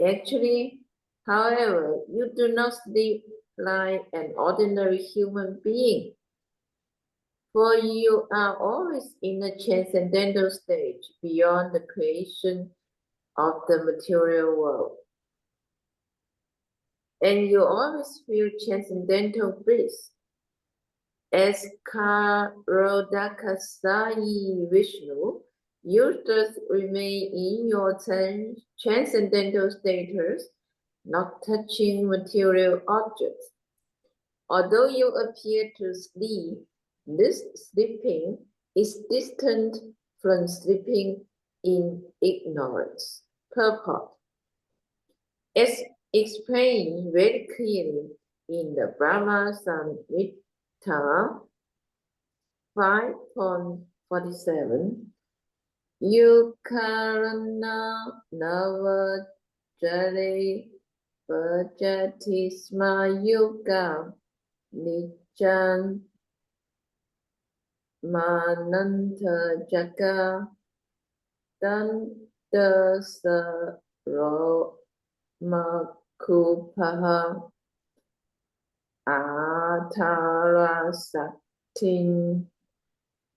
Actually, however, you do not sleep like an ordinary human being, for you are always in a transcendental stage beyond the creation of the material world. And you always feel transcendental bliss. As Karodakasai Vishnu, you thus remain in your transcendental status, not touching material objects. Although you appear to sleep, this sleeping is distant from sleeping in ignorance. Purport. As explained very clearly in the Brahma Bhagavata 5.47 Yukarana Nava Jare Vajatisma Yuga Nijan Mananta Jaka Danta Makupaha Atara Saktin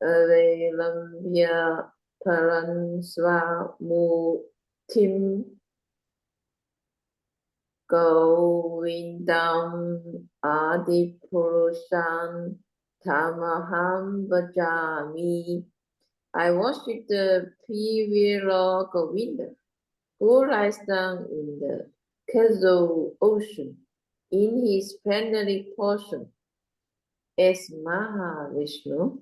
Avelambya Paransva Mutim Govindam Adipurushan Tamaham Bhajami. I worship the pure Lord Govinda, who lies down in the casual ocean in his plenary portion as Mahavishnu,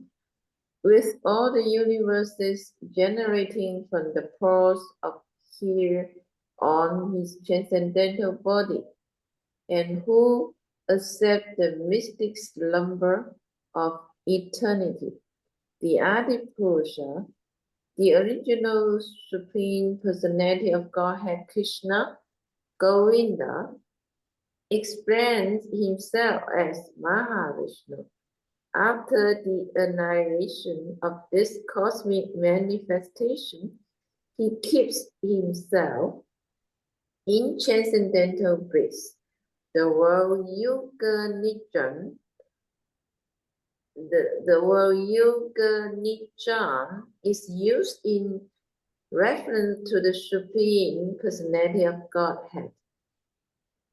with all the universes generating from the pores of here on his transcendental body, and who accept the mystic slumber of eternity. The Adipurusha, the original Supreme Personality of Godhead Krishna, Govinda, explains himself as Mahavishnu. After the annihilation of this cosmic manifestation, he keeps himself in transcendental bliss. The word Yuga Nijan, the word Yuga Nijan is used in reference to the Supreme Personality of Godhead.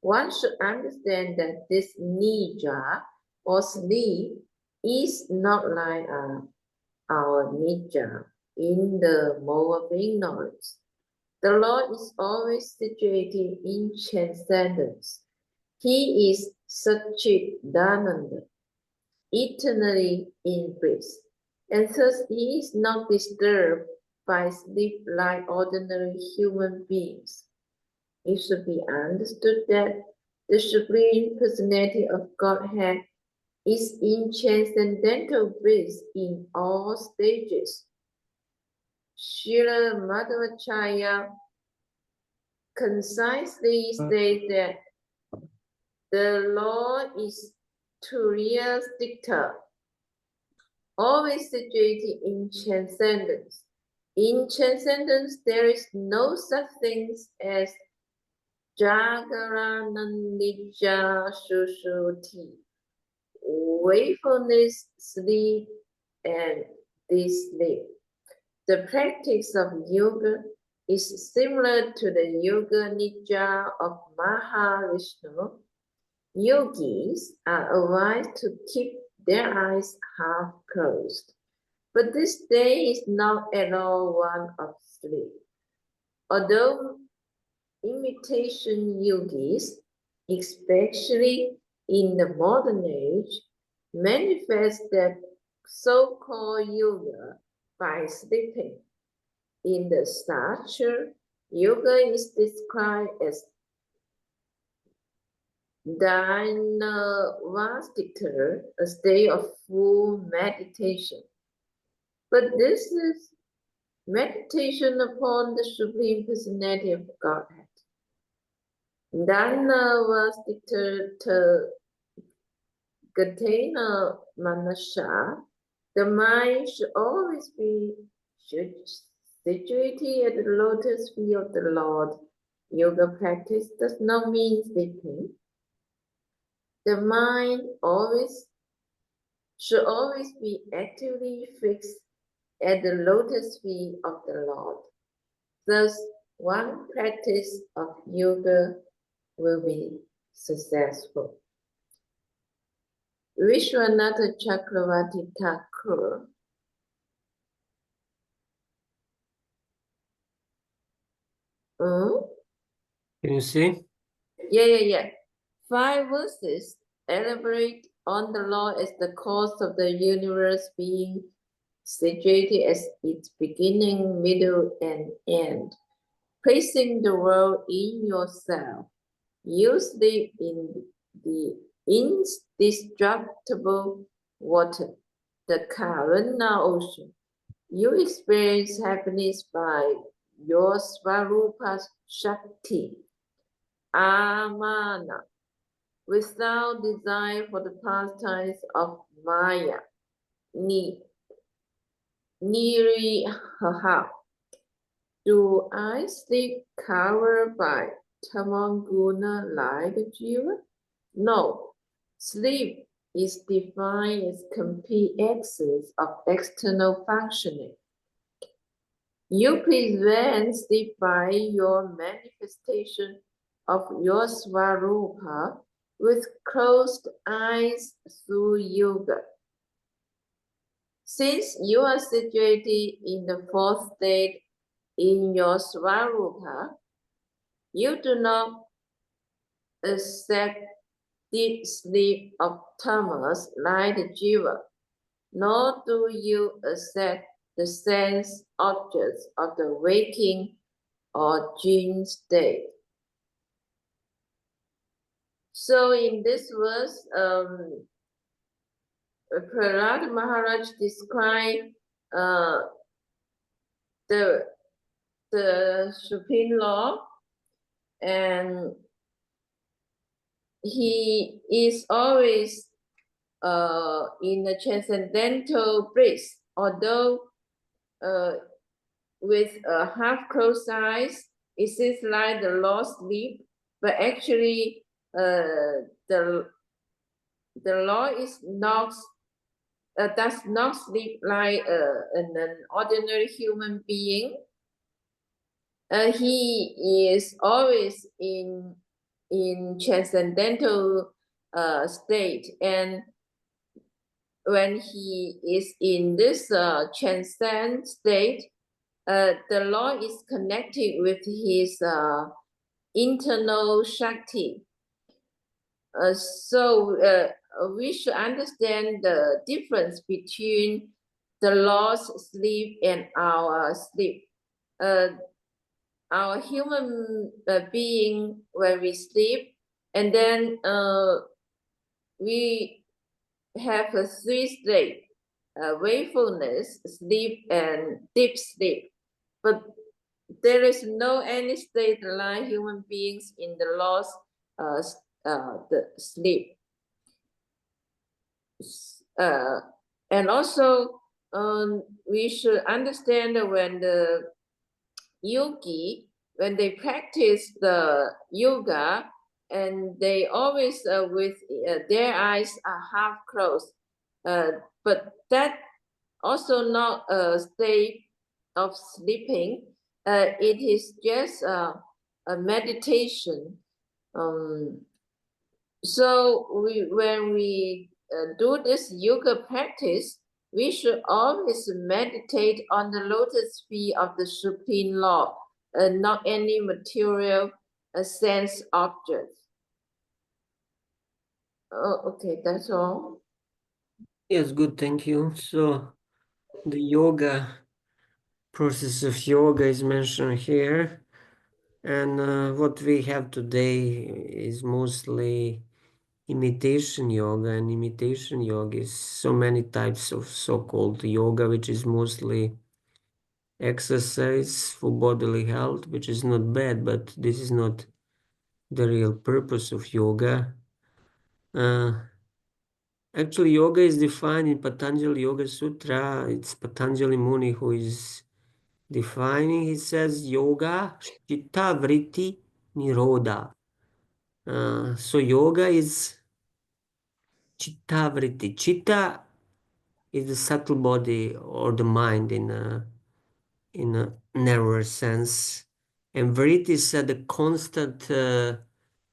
One should understand that this Nija or sleep is not like our Nija in the mode of ignorance. The Lord is always situated in transcendence. He is Satchidananda, eternally in bliss, and thus he is not disturbed by sleep like ordinary human beings. It should be understood that the Supreme Personality of Godhead is in transcendental bliss in all stages. Srila Madhvacharya concisely states that the Lord is Turiya Dikta, always situated in transcendence. In transcendence, there is no such thing as Jagaranandija Sushuti, wakefulness, sleep, and sleep. The practice of yoga is similar to the yoga nidra of Mahavishnu. Yogis are advised to keep their eyes half closed, but this state is not at all one of sleep. Although imitation yogis, especially in the modern age, manifest that so-called yoga by sleeping. In the structure, yoga is described as Dhanavastika, a state of full meditation. But this is meditation upon the Supreme Personality of Godhead. Dhanavastika Gatena Manasha, the mind should always be situated at the lotus feet of the Lord. Yoga practice does not mean sleeping. The mind should always be actively fixed at the lotus feet of the Lord. Thus, one practice of yoga will be successful. Vishwanatha Chakravarti Thakur Can you see? Yeah. 5 verses elaborate on the law as the cause of the universe being situated as its beginning, middle, and end. Placing the world in yourself, you sleep in the indestructible water, the Karuna ocean. You experience happiness by your Swarupa Shakti, Amana, without desire for the pastimes of Maya, Nirihaha. Do I sleep covered by Tamanguna like Jiva? No. Sleep is defined as complete absence of external functioning. You prevent sleep by your manifestation of your Swarupa with closed eyes through yoga. Since you are situated in the fourth state in your Swarupa, you do not accept deep sleep of tamas like the jiva, nor do you accept the sense objects of the waking or dream state. So in this verse, Prahlad Maharaj described the Supreme Lord, and he is always in a transcendental bliss, although with a half-closed eyes, it seems like the Lord sleep, but actually the Lord is not does not sleep like an ordinary human being. He is always in transcendental state, and when he is in this transcend state, the Lord is connected with his internal Shakti. So we should understand the difference between the Lord's sleep and our sleep. Our human being, when we sleep, and then we have a three state, wakefulness, sleep, and deep sleep. But there is no any state like human beings in the Lord's the sleep. And also, we should understand that when the yogi, when they practice the yoga, and they always with their eyes are half closed, but that also not a state of sleeping. It is just a meditation. So when we do this yoga practice, we should always meditate on the lotus feet of the Supreme Lord, not any material sense object. Oh, okay, that's all. Yes, good, thank you. So the yoga, process of yoga is mentioned here. And what we have today is mostly imitation yoga, and imitation yoga is so many types of so-called yoga, which is mostly exercise for bodily health, which is not bad, but this is not the real purpose of yoga. Actually, yoga is defined in Patanjali Yoga Sutra. It's Patanjali Muni who is defining. He says yoga chitta vritti nirodha. So yoga is chitta vritti. Chitta is the subtle body or the mind in a narrower sense, and vritti is the constant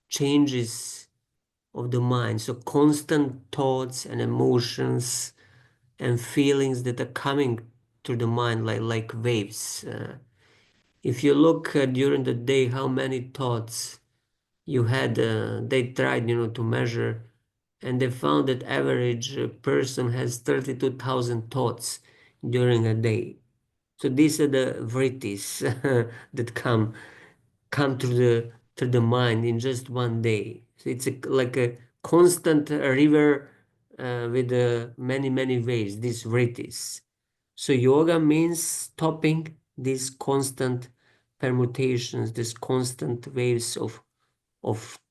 changes of the mind. So constant thoughts and emotions and feelings that are coming to the mind like waves. If you look during the day how many thoughts you had, they tried to measure, and they found that average person has 32,000 thoughts during a day. So these are the vrittis that come to the mind in just one day. So it's like a constant river with many ways, these vrittis. So yoga means stopping these constant permutations, these constant waves of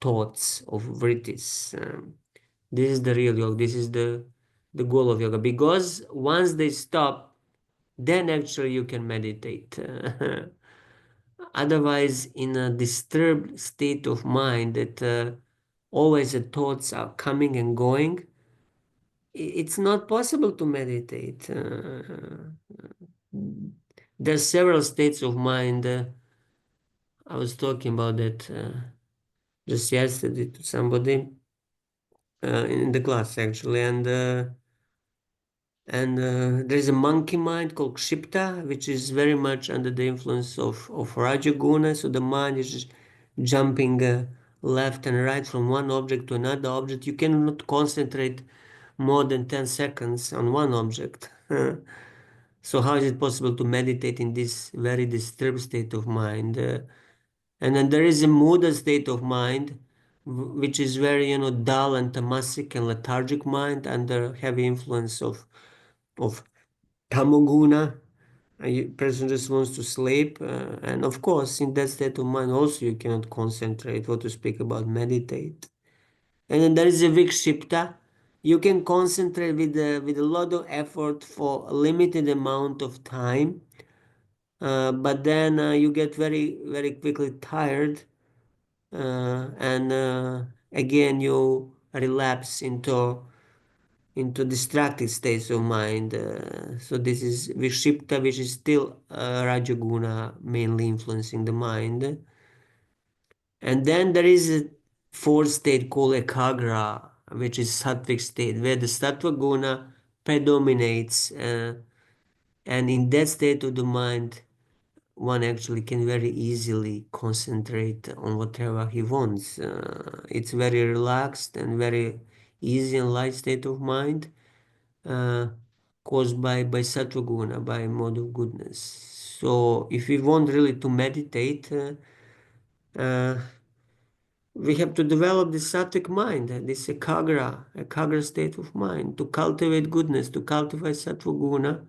thoughts, of vrittis. This is the real yoga. This is the goal of yoga. Because once they stop, then actually you can meditate. Otherwise, in a disturbed state of mind that always the thoughts are coming and going, it's not possible to meditate. There's several states of mind. I was talking about that just yesterday to somebody in the class actually, and there's a monkey mind called Kshipta, which is very much under the influence of Rajaguna. So the mind is just jumping left and right from one object to another object. You cannot concentrate more than 10 seconds on one object. So how is it possible to meditate in this very disturbed state of mind? And then there is a Muda state of mind, which is very, dull and tamasic and lethargic mind under heavy influence of tamoguna. Person just wants to sleep, and of course, in that state of mind, also you cannot concentrate. What to speak about meditate? And then there is a vikshipta. You can concentrate with a lot of effort for a limited amount of time, but then you get very quickly tired, and again you relapse into distracted states of mind. So this is Vishipta, which is still Rajaguna mainly influencing the mind. And then there is a fourth state called Ekagra, which is Sattvic state, where the Sattva Guna predominates. And in that state of the mind, one actually can very easily concentrate on whatever he wants. It's very relaxed and very easy and light state of mind, uh, caused by sattva-guna, by mode of goodness. So if we want really to meditate, uh, we have to develop this sattvic mind, this ekagra state of mind, to cultivate goodness, to cultivate sattva-guna,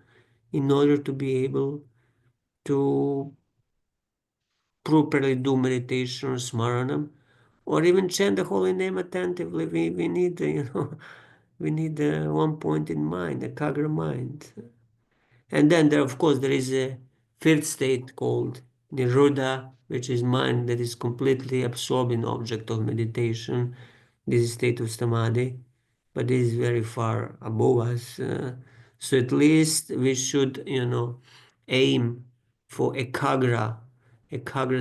in order to be able to properly do meditation or smaranam, or even chant the holy name attentively. We need, we need one point in mind, a kagra mind. And then there, of course, there is a fifth state called nirodha, which is mind that is completely absorbed in object of meditation. This is state of samadhi, but this is very far above us. So at least we should, aim for a kagra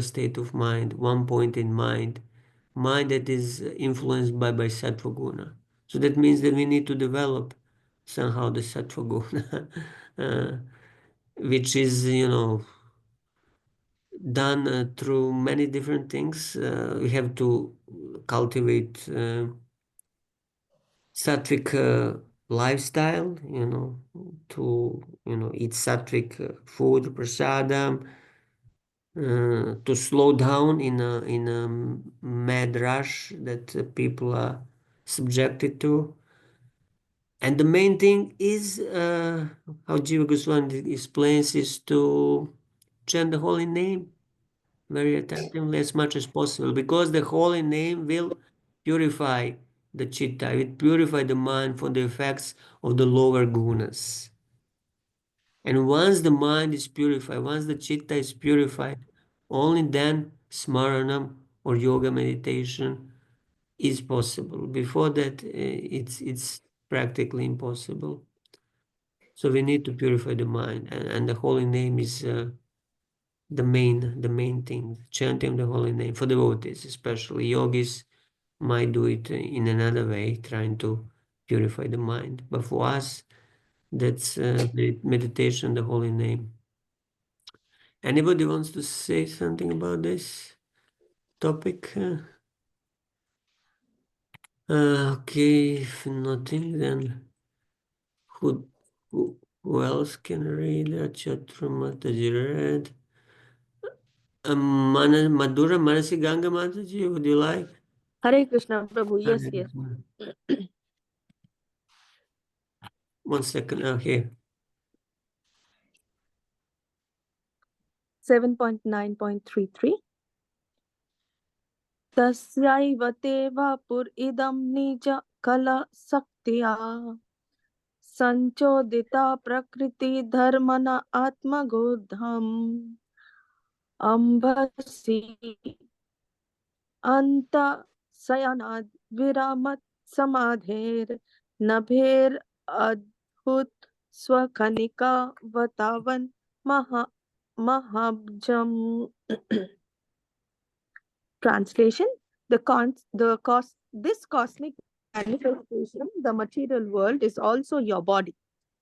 state of mind, one point in mind that is influenced by sattva guna. So that means that we need to develop somehow the sattva guna, which is, done through many different things. We have to cultivate sattvic lifestyle, to, eat sattvic food, prasadam, to slow down in a mad rush that people are subjected to. And the main thing is, how Jiva Goswami explains, is to chant the holy name very attentively as much as possible, because the holy name will purify the chitta, it will purify the mind from the effects of the lower gunas. And once the mind is purified, once the chitta is purified, only then smaranam or yoga meditation is possible. Before that, it's practically impossible. So we need to purify the mind, and the holy name is the main thing. Chanting the holy name for devotees, especially yogis, might do it in another way, trying to purify the mind. But for us, that's the meditation, the holy name. Anybody wants to say something about this topic? Okay, if nothing, then who, who else can read? Chatra Mataji read. Madhura Manasi Ganga Mataji, would you like? Hare Krishna, Prabhu. Yes, Hare yes. Krishna. 1 second. Okay. 7.9.33 तस्यैव ते वपुर इदं निज कल शक्त्या संचोदिता प्रकृति धर्मना आत्मगोधम अंबसी अंत सयनाद विरामत समाधेर नभेर अद्भुत स्वकनिका वतावन महा महाब्जम. Translation: this cosmic manifestation, the material world, is also your body.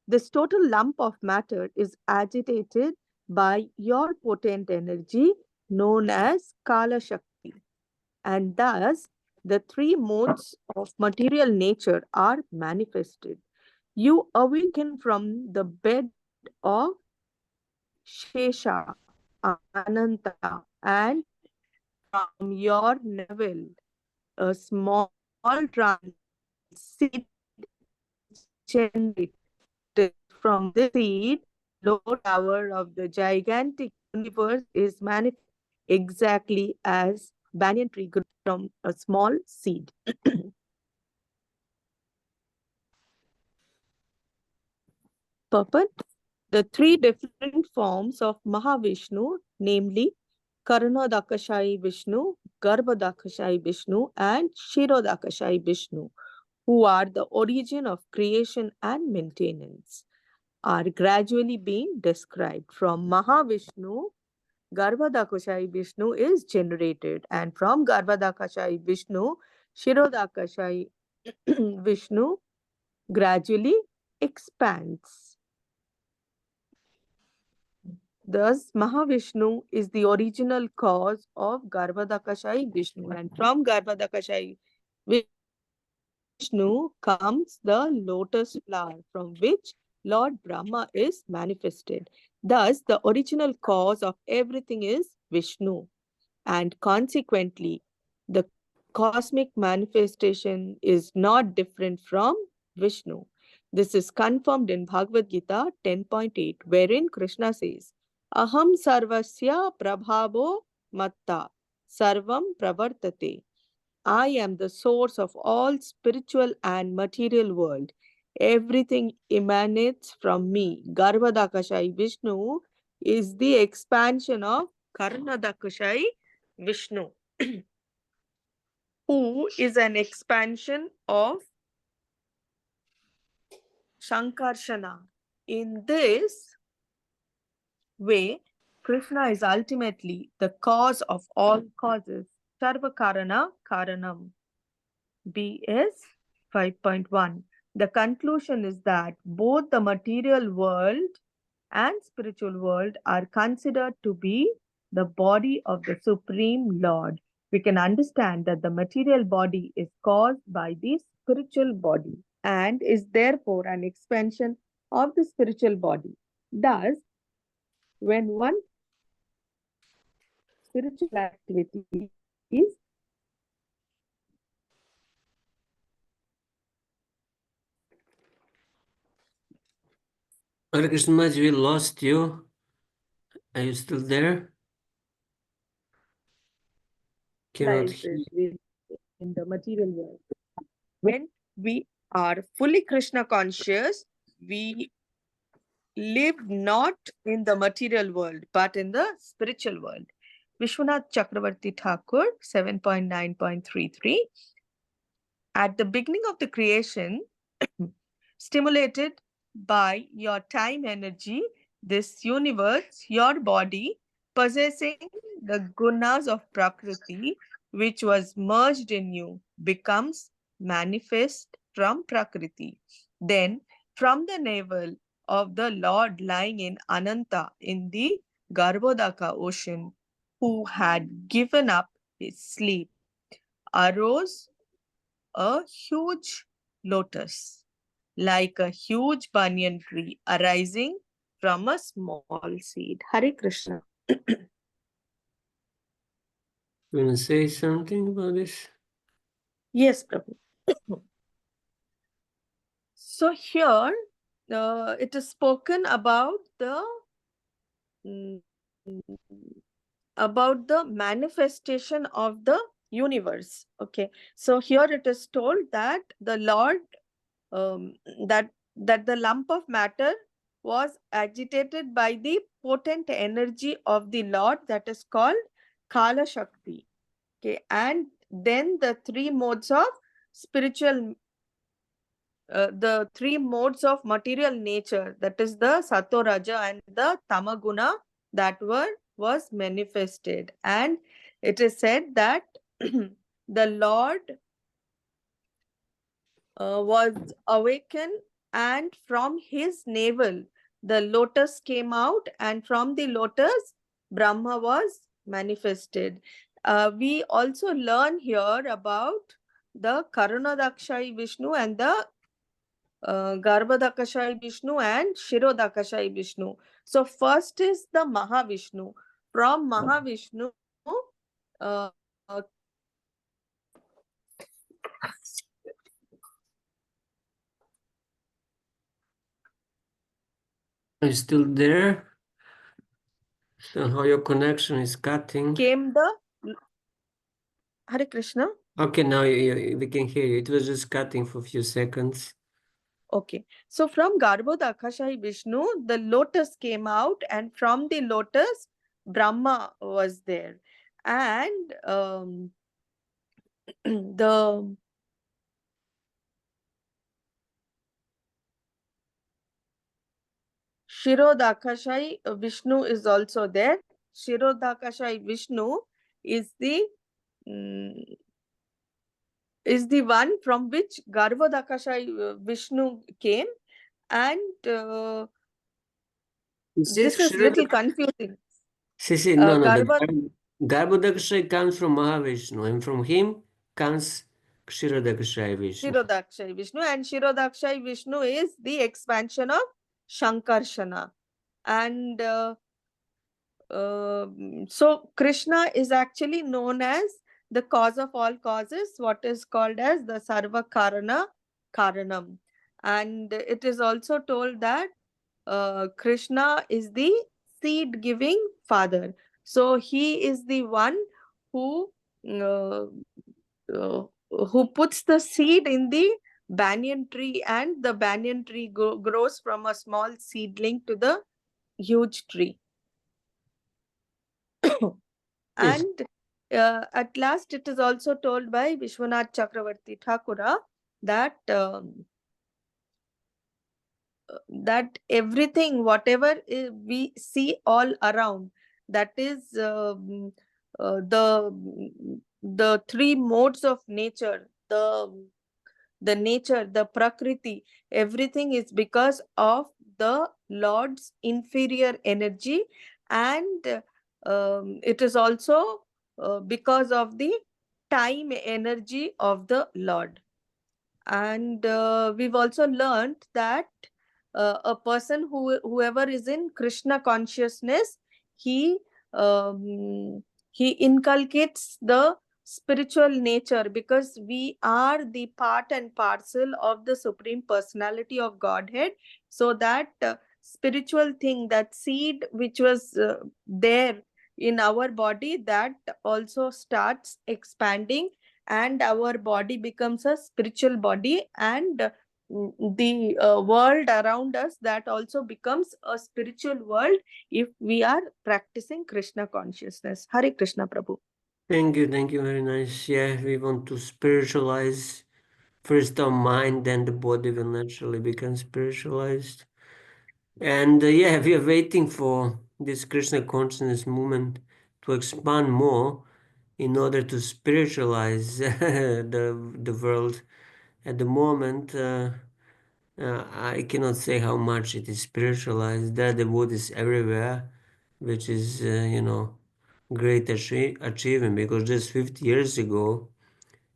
This total lump of matter is agitated by your potent energy known as Kala Shakti. And thus, the three modes of material nature are manifested. You awaken from the bed of Shesha, Ananta, and from your navel, a small trans seed is generated. From this seed, the lower tower of the gigantic universe is manifested exactly as banyan tree grew from a small seed. Purport: the three different forms of Mahavishnu, namely Karanodakashayi Vishnu, Garbhodakashayi Vishnu, and Shirodakashayi Vishnu, who are the origin of creation and maintenance, are gradually being described. From Mahavishnu, Garbhodakashayi Vishnu is generated, and from Garbhodakashayi Vishnu, Shirodakashayi Vishnu gradually expands. Thus, Mahavishnu is the original cause of Garbhodakashayi Vishnu, and from Garbhodakashayi Vishnu comes the lotus flower from which Lord Brahma is manifested. Thus, the original cause of everything is Vishnu, and consequently, the cosmic manifestation is not different from Vishnu. This is confirmed in Bhagavad Gita 10.8, wherein Krishna says, Aham sarvasya prabhavo matta sarvam pravartate. I am the source of all spiritual and material world. Everything emanates from me. Garbhodakashayi Vishnu is the expansion of Karanodakashayi Vishnu, who is an expansion of Shankarshana. In this way, Krishna is ultimately the cause of all causes. Sarva Karana Karanam. BS 5.1. The conclusion is that both the material world and spiritual world are considered to be the body of the Supreme Lord. We can understand that the material body is caused by the spiritual body and is therefore an expansion of the spiritual body. Thus, when one spiritual activity is Hare Krishna Maharaj, we lost you. Are you still there? Cannot hear. in the material world. When we are fully Krishna conscious, we live not in the material world, but in the spiritual world. Vishwanath Chakravarti Thakur, 7.9.33. At the beginning of the creation, stimulated by your time energy, this universe, your body, possessing the gunas of Prakriti, which was merged in you, becomes manifest from Prakriti. Then, from the navel of the Lord lying in Ananta in the Garbhodaka ocean, who had given up his sleep, arose a huge lotus, like a huge banyan tree arising from a small seed. Hare Krishna. You want to say something about this? Yes, Prabhu. So here it is spoken mm, about the manifestation of the universe. Okay, so here it is told that the Lord, um, that the lump of matter was agitated by the potent energy of the Lord, that is called Kala Shakti. Okay, and then the three modes of material nature, that is the Sato Raja and the Tamaguna, that was manifested. And it is said that the Lord was awakened, and from his navel the lotus came out, and from the lotus Brahma was manifested. We also learn here about the Karunadakshayi Vishnu and the Garbhodakashayi Vishnu and Shirodakashayi Vishnu. So first is the Mahavishnu. From Mahavishnu, uh, Are you still there? Somehow your connection is cutting. came the Hare Krishna. Okay, now we can hear you. It was just cutting for a few seconds. Okay, so from Garbhodakashayi Vishnu, the lotus came out, and from the lotus, Brahma was there. And the Shirodakashayi Vishnu is also there. Shirodakashayi Vishnu is the mm, is the one from which Garbhodakashayi Vishnu came, and Is this this is little confusing. no, no, Garbha Garbhodakashayi comes from Mahavishnu, and from him comes Kshirodakashayi Vishnu. Shirodakashayi Vishnu, and Shirodakashayi Vishnu is the expansion of Shankarshana. And so Krishna is actually known as the cause of all causes, what is called as the Sarva Karana Karanam. And it is also told that Krishna is the seed giving father. So he is the one who uh, who puts the seed in the banyan tree, and the banyan tree grows from a small seedling to the huge tree. Yes. And at last it is also told by Vishwanath Chakravarti Thakura that that everything, whatever we see all around, that is the three modes of nature, the nature, the prakriti, everything is because of the Lord's inferior energy. And it is also because of the time energy of the Lord. And we've also learned that a person whoever is in Krishna consciousness, he um, he inculcates the spiritual nature, because we are the part and parcel of the Supreme Personality of Godhead. So that spiritual thing, that seed which was there in our body, that also starts expanding, and our body becomes a spiritual body, and the world around us, that also becomes a spiritual world if we are practicing Krishna consciousness. Hare Krishna, Prabhu. Thank you, very nice. Yeah, we want to spiritualize first our mind, then the body will naturally become spiritualized. And yeah, we are waiting for this Krishna consciousness movement to expand more in order to spiritualize the world. At the moment, I cannot say how much it is spiritualized. There are devotees everywhere, which is, great achievement, because just 50 years ago,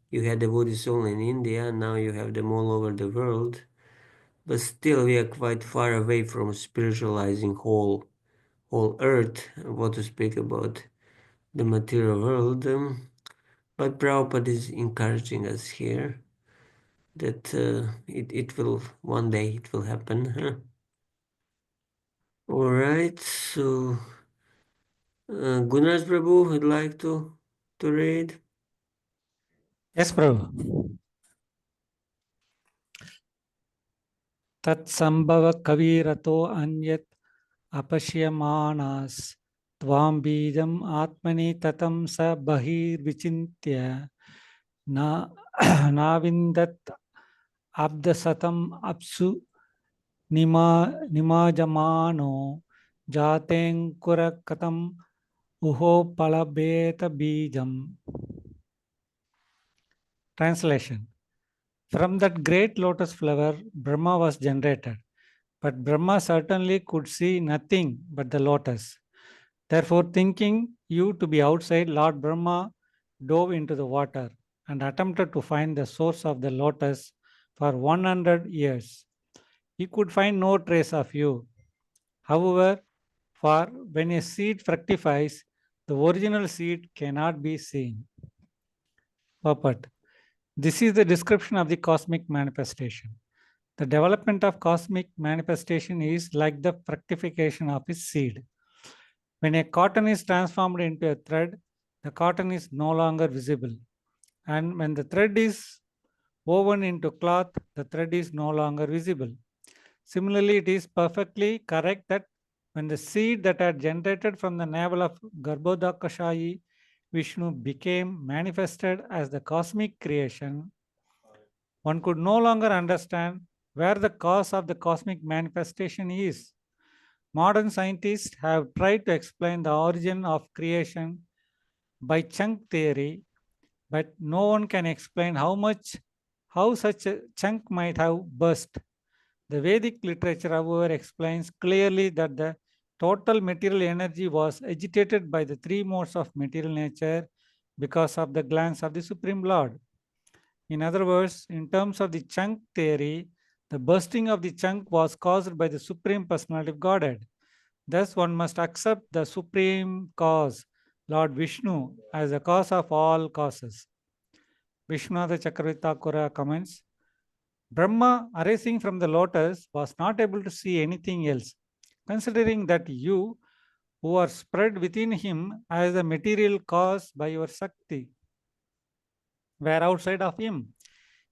you had devotees only in India, now you have them all over the world. But still, we are quite far away from spiritualizing whole earth, what to speak about the material world. But Prabhupada is encouraging us here that it will one day it will happen. Huh? All right, so Gunnar Prabhu would like to read. Yes, Prabhu. तत्सम्भव कविरतो अन्यत् अपश्यमानास् त्वां बीजम् आत्मनि ततं स बहिर्विचिन्त्य न नाविन्दत् अब्धशतम् अप्सु निमाजमानो जातेऽङ्कुरकथम् उहो पलभेत बीजम्. Translation. From that great lotus flower, Brahma was generated. But Brahma certainly could see nothing but the lotus. Therefore, thinking you to be outside, Lord Brahma dove into the water and attempted to find the source of the lotus for 100 years. He could find no trace of you. However, for when a seed fructifies, the original seed cannot be seen. Purport. This is the description of the cosmic manifestation. The development of cosmic manifestation is like the fructification of a seed. When a cotton is transformed into a thread, the cotton is no longer visible. And when the thread is woven into cloth, the thread is no longer visible. Similarly, it is perfectly correct that when the seed that had generated from the navel of Garbhodakashayi Vishnu became manifested as the cosmic creation, one could no longer understand where the cause of the cosmic manifestation is. Modern scientists have tried to explain the origin of creation by chunk theory, but no one can explain how such a chunk might have burst. The Vedic literature, however, explains clearly that the total material energy was agitated by the three modes of material nature because of the glance of the Supreme Lord. In other words, in terms of the chunk theory, the bursting of the chunk was caused by the Supreme Personality of Godhead. Thus, one must accept the Supreme Cause, Lord Vishnu, as the cause of all causes. Vishnunath Chakravarti comments, Brahma, arising from the lotus, was not able to see anything else, considering that you, who are spread within him as the material cause by your Shakti, were outside of him.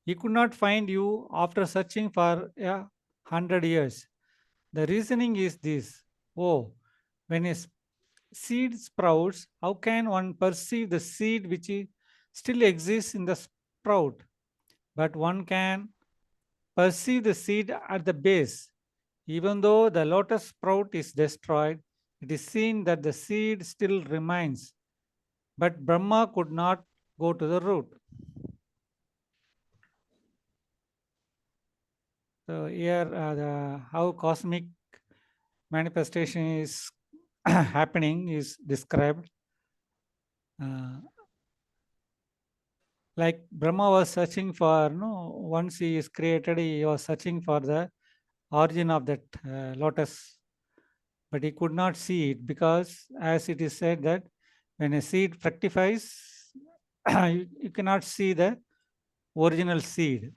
He could not find you after searching for 100 years. The reasoning is this: oh, when a seed sprouts, how can one perceive the seed which still exists in the sprout? But one can perceive the seed at the base. Even though the lotus sprout is destroyed, it is seen that the seed still remains. But Brahma could not go to the root. So here, how cosmic manifestation is happening is described. Like Brahma was searching for, once he is created, he was searching for the origin of that lotus, but he could not see it because, as it is said, that when a seed fructifies, you cannot see the original seed.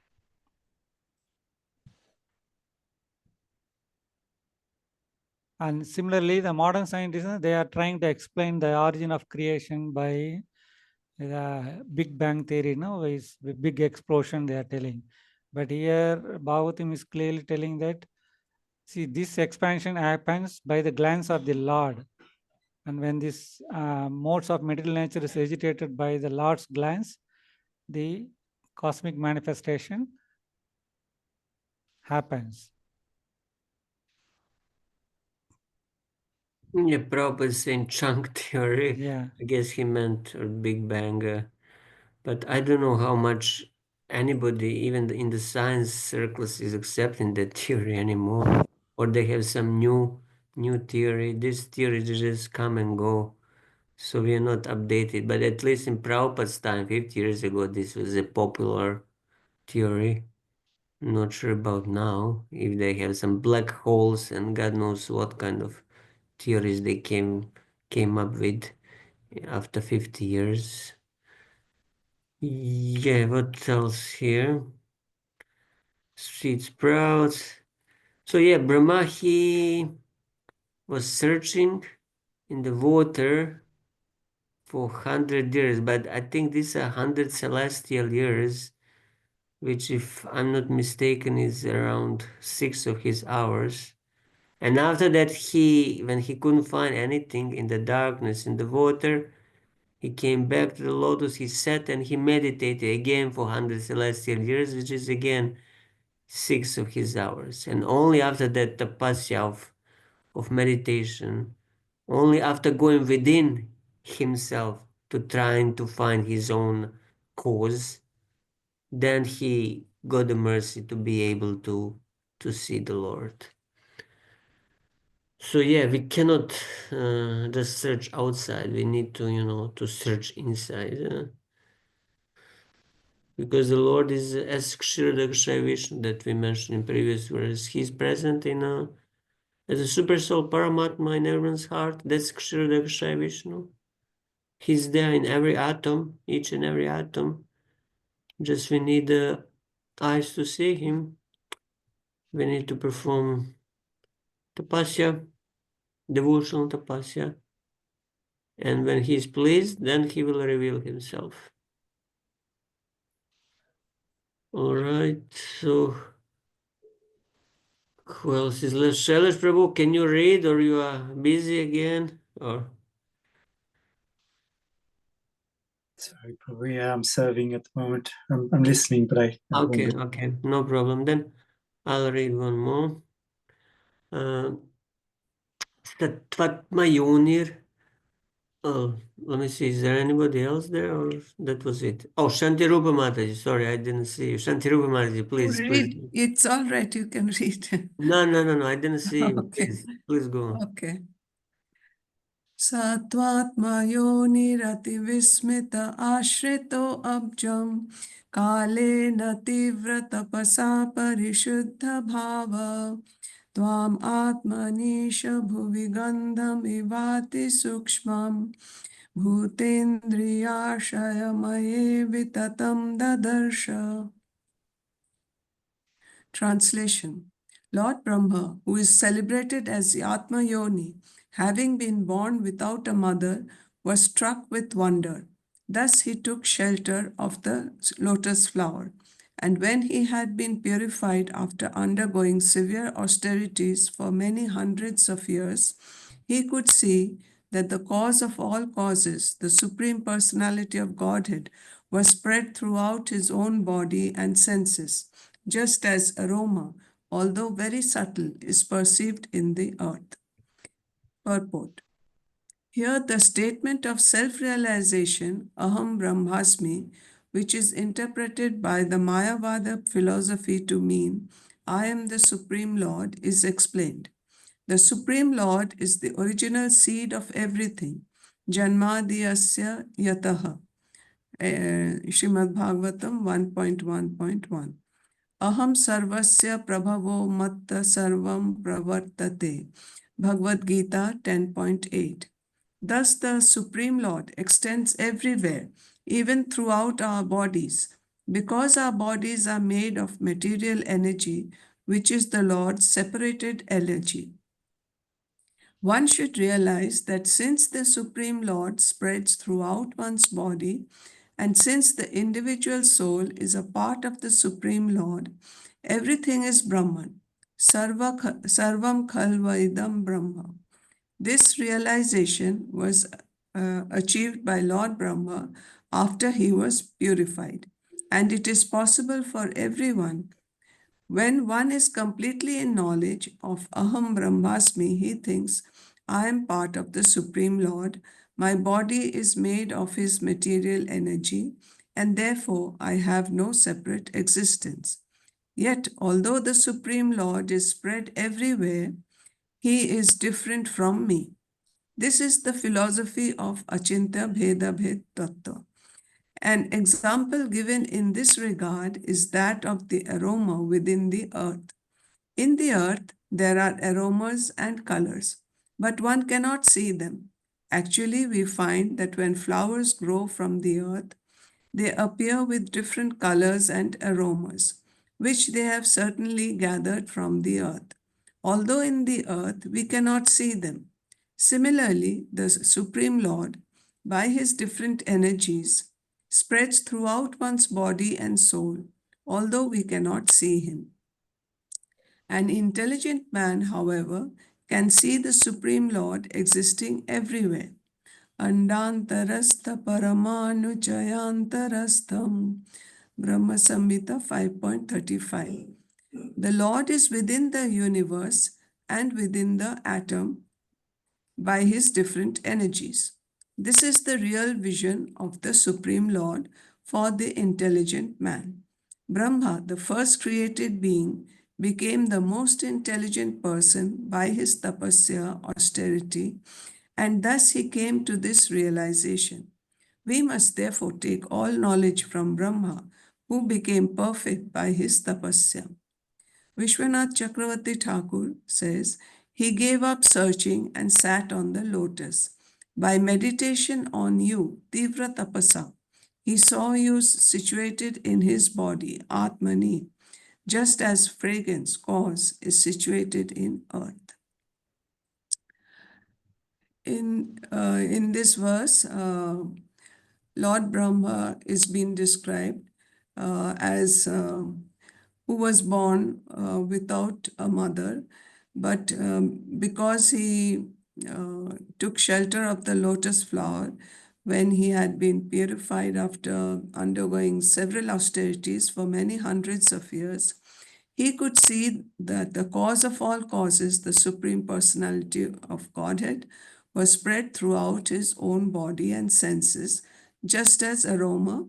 And similarly, the modern scientists, they are trying to explain the origin of creation by the Big Bang theory, is the big explosion they are telling. But here, Bhagavatam is clearly telling that, see, this expansion happens by the glance of the Lord. And when this modes of material nature is agitated by the Lord's glance, the cosmic manifestation happens. Yeah, Prabhupada is saying chunk theory. Yeah. I guess he meant Big Bang. But I don't know how much anybody, even in the science circles, is accepting that theory anymore. Or they have some new theory. These theories just come and go. So we are not updated. But at least in Prabhupada's time, 50 years ago, this was a popular theory. Not sure about now, if they have some black holes and God knows what kind of theories they came up with after 50 years. Yeah, what else here? seed sprouts. So yeah, Brahma, he was searching in the water for 100 years, but I think these are 100 celestial years, which, if I'm not mistaken, is around 6 of his hours. And after that, when he couldn't find anything in the darkness, in the water, he came back to the lotus, he sat and he meditated again for 100 celestial years, which is again 6 of his hours. And only after that tapasya of meditation, only after going within himself to trying to find his own cause, then he got the mercy to be able to see the Lord. So yeah, we cannot just search outside. We need to, to search inside. Because the Lord is, as Kshirodakshay Vishnu that we mentioned in previous verse, He's present as a super soul Paramatma in everyone's heart. That's Kshirodakshay Vishnu. He's there in every atom, each and every atom. Just we need the eyes to see Him. We need to perform tapasya, devotional tapasya. And when He is pleased, then He will reveal Himself. All right, so who else is left? Shailesh Prabhu, can you read, or you are busy again? Or Sorry, Prabhu. Yeah, I'm serving at the moment. I'm listening, but I won't be. okay, no problem. Then I'll read one more. Tatvatma Yonir. Oh, let me see. Is there anybody else there, or that was it? Oh, Shanti Rupa Mataji. Sorry, I didn't see you. Shanti Rupa Mataji, please, please. Read. It's all right. You can read. No. I didn't see you. Okay. Please go on. Okay. सत्त्वात्मयोनिरतिविस्मित आश्रितो अब्जं कालेन तीव्रतपसा परिशुद्धभाव त्वाम् आत्मनीश भुवि गन्धमिवाति सूक्ष्मं भूतेन्द्रियाशयमये विततं ददर्श. Translation. Lord Brahma, who is celebrated as the Atma Yoni, having been born without a mother, was struck with wonder. Thus he took shelter of the lotus flower. And when he had been purified after undergoing severe austerities for many hundreds of years, he could see that the cause of all causes, the Supreme Personality of Godhead, was spread throughout his own body and senses, just as aroma, although very subtle, is perceived in the earth. Purport. Here, the statement of self-realization, Aham Brahmasmi, which is interpreted by the Mayavada philosophy to mean, I am the Supreme Lord, is explained. The Supreme Lord is the original seed of everything, Janmadiyasya Yataha. Srimad Bhagavatam 1.1.1. Aham sarvasya prabhavo matta sarvam pravartate. Bhagavad Gita 10.8. Thus the Supreme Lord extends everywhere, even throughout our bodies, because our bodies are made of material energy, which is the Lord's separated energy. One should realize that since the Supreme Lord spreads throughout one's body, and since the individual soul is a part of the Supreme Lord, everything is Brahman. Sarvam khalvaidam Brahma. This realization was achieved by Lord Brahma after he was purified. And it is possible for everyone. When one is completely in knowledge of Aham Brahmasmi, he thinks, I am part of the Supreme Lord. My body is made of his material energy, and therefore I have no separate existence. Yet, although the Supreme Lord is spread everywhere, he is different from me. This is the philosophy of Achintya Bheda Bhed Tattva. An example given in this regard is that of the aroma within the earth. In the earth, there are aromas and colors, but one cannot see them. Actually, we find that when flowers grow from the earth, they appear with different colors and aromas. which they have certainly gathered from the earth, although in the earth we cannot see them. Similarly, the Supreme Lord, by his different energies, spreads throughout one's body and soul, although we cannot see him. An intelligent man, however, can see the Supreme Lord existing everywhere. Andantarastha paramanu jayantarastham. Brahma Samhita 5.35. The Lord is within the universe and within the atom by his different energies. This is the real vision of the Supreme Lord for the intelligent man. Brahma, the first created being, became the most intelligent person by his tapasya, austerity, and thus he came to this realization. We must therefore take all knowledge from Brahma, who became perfect by his tapasya. Vishwanath Chakravarti Thakur says, he gave up searching and sat on the lotus. By meditation on you, Tivra Tapasa, he saw you situated in his body, Atmani, just as fragrance, cause, is situated in earth. In this verse, Lord Brahma is being described as who was born without a mother, but because he took shelter of the lotus flower when he had been purified after undergoing several austerities for many hundreds of years, he could see that the cause of all causes, the Supreme Personality of Godhead, was spread throughout his own body and senses, just as aroma,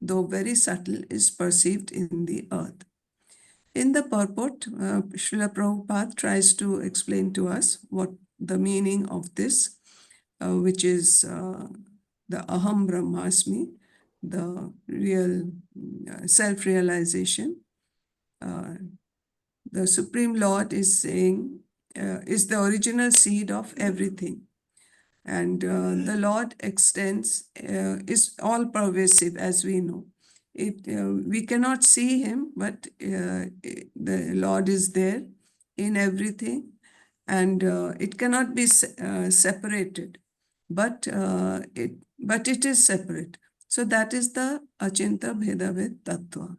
though very subtle, is perceived in the earth. In the purport, Srila Prabhupada tries to explain to us what the meaning of this, which is the Aham Brahmasmi, the real self-realization. The Supreme Lord is saying, is the original seed of everything. And the Lord extends, is all pervasive, as we know. We cannot see him, but the Lord is there in everything, and it cannot be separated, but it is separate. So that is the Achinta Bhedavid Tattva.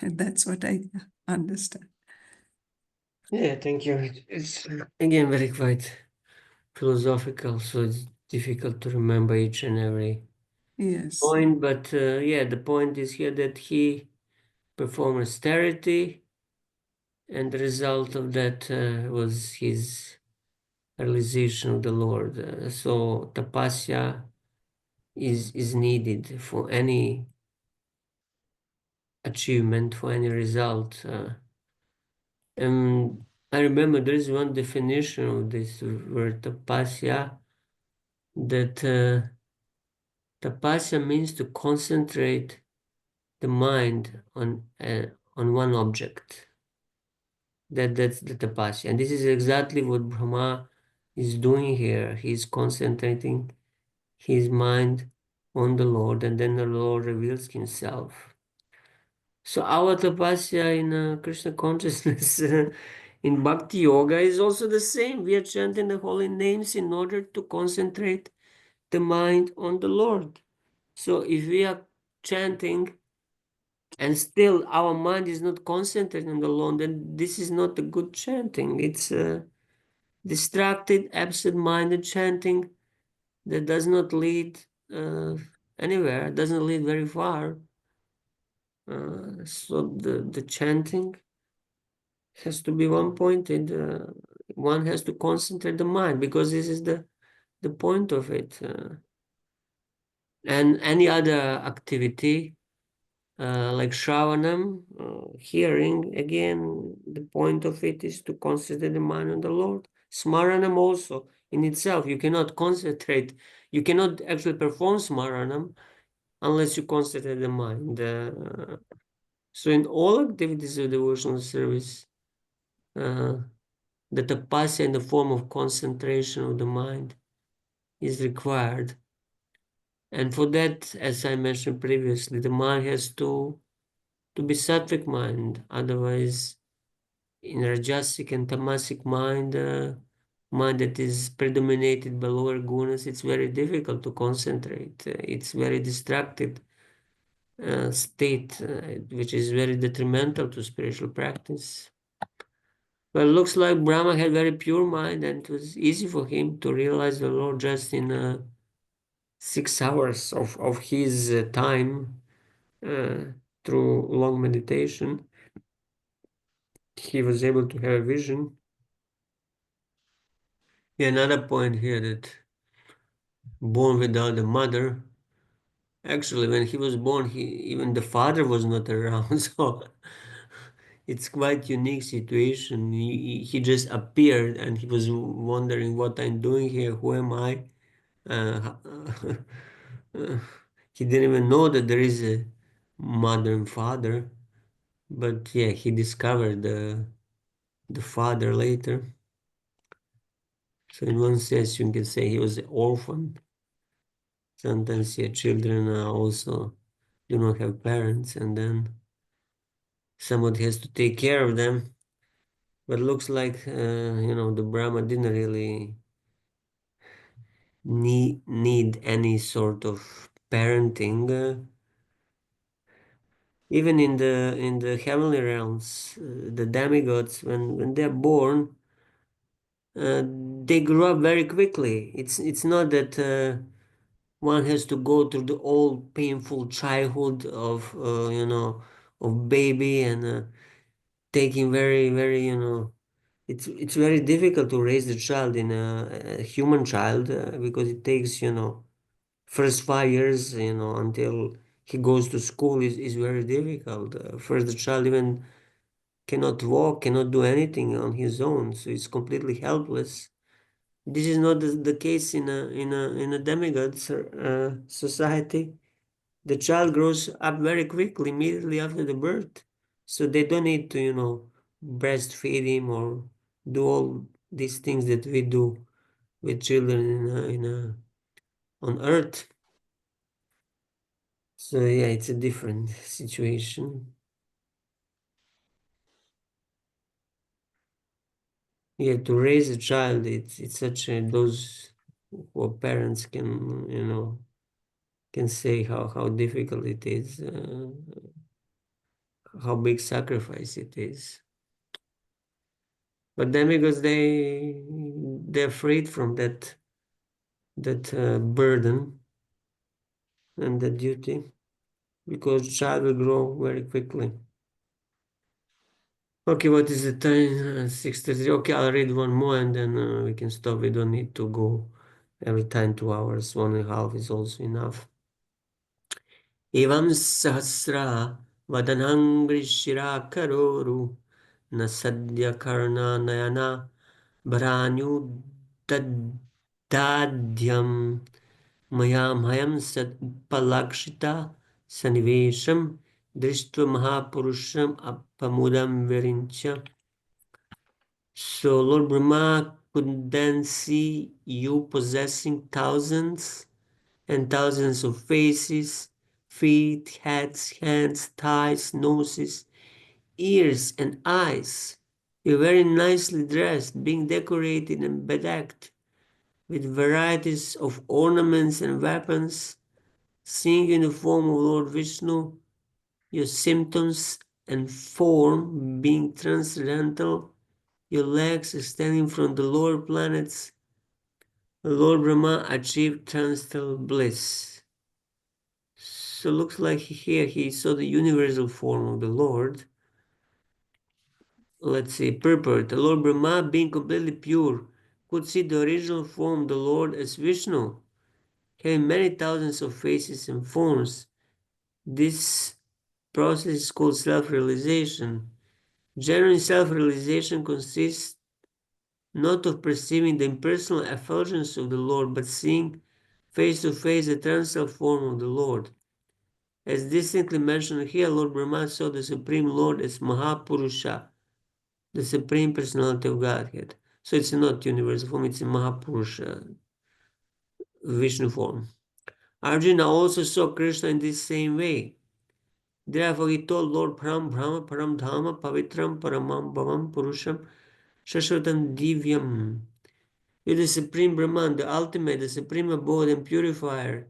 That's what I understand. Yeah, thank you. It's again very quite philosophical, so it's difficult to remember each and every Yes. point. But yeah, the point is here that he performed austerity, and the result of that was his realization of the Lord. So tapasya is needed for any achievement, for any result. And I remember there is one definition of this word tapasya, that tapasya means to concentrate the mind on one object. That's the tapasya, and this is exactly what Brahma is doing here. He's concentrating his mind on the Lord, and then the Lord reveals himself. So our tapasya in Krishna consciousness, in Bhakti Yoga, is also the same. We are chanting the holy names in order to concentrate the mind on the Lord. So if we are chanting and still our mind is not concentrated on the Lord, then this is not a good chanting. It's a distracted, absent-minded chanting that does not lead anywhere, doesn't lead very far. So the chanting has to be one-pointed. One has to concentrate the mind, because this is the point of it. And any other activity, like Shravanam, hearing, again, the point of it is to concentrate the mind on the Lord. Smaranam also, in itself, you cannot concentrate, you cannot actually perform Smaranam unless you concentrate the mind. So in all activities of devotional service, the tapasya in the form of concentration of the mind is required. And for that, as I mentioned previously, the mind has to to be sattvic mind. Otherwise, in rajasic and tamasic mind, mind that is predominated by lower gunas, it's very difficult to concentrate. It's very distracted state, which is very detrimental to spiritual practice. Well, looks like Brahma had very pure mind, and it was easy for him to realize the Lord just in 6 hours of his time through long meditation. He was able to have a vision. Yeah, another point here that born without a mother. Actually, when he was born, even the father was not around, so it's quite unique situation. He just appeared and he was wondering what I'm doing here, who am I? Uh, uh, he didn't even know that there is a mother and father, but yeah, he discovered the father later. So in one sense, you can say he was an orphan. Sometimes yeah, children also do not have parents, and then somebody has to take care of them. But looks like the Brahma didn't really need any sort of parenting. Even in the heavenly realms, the demigods, when they're born, they grow up very quickly. It's not that one has to go through the old painful childhood of baby and taking very very it's very difficult to raise the child in a human child because it takes first 5 years until he goes to school is very difficult. First the child even cannot walk, cannot do anything on his own, so he's completely helpless. This is not the case in a demigod society. The child grows up very quickly immediately after the birth, so they don't need to breastfeed him or do all these things that we do with children on earth. So yeah, it's a different situation. Yeah, to raise a child, it's such a those who are parents can say how difficult it is, how big sacrifice it is. But then because they're freed from that burden and the duty, because child will grow very quickly. Okay, what is the time? 6:30. Okay, I'll read one more and then we can stop. We don't need to go every time 2 hours. 1.5 is also enough. Evam sahasra vadanang karoru na sadya karna nayana bharanyu dadyam mayam sad palakshita sanivesham drishtva mahapurusham apamudam virincha. So Lord Brahma could then see you possessing thousands and thousands of faces, feet, heads, hands, thighs, noses, ears, and eyes. You're very nicely dressed, being decorated and bedecked with varieties of ornaments and weapons, seeing in the form of Lord Vishnu, your symptoms and form being transcendental, your legs extending from the lower planets, Lord Brahma achieved transcendental bliss. So looks like here he saw the universal form of the Lord. Let's see, purport. The Lord Brahma, being completely pure, could see the original form of the Lord as Vishnu, having many thousands of faces and forms. This process is called self-realization. Genuine self-realization consists not of perceiving the impersonal effulgence of the Lord, but seeing face to face the transcendental form of the Lord. As distinctly mentioned here, Lord Brahma saw the Supreme Lord as Mahapurusha, the Supreme Personality of Godhead. So it's not universal form, it's a Mahapurusha, Vishnu form. Arjuna also saw Krishna in this same way. Therefore he told Lord Param Brahma Param Dhama Pavitram Paramam Bhavam Purusham Shashvatam Divyam. You the Supreme Brahman, the ultimate, the supreme abode and purifier,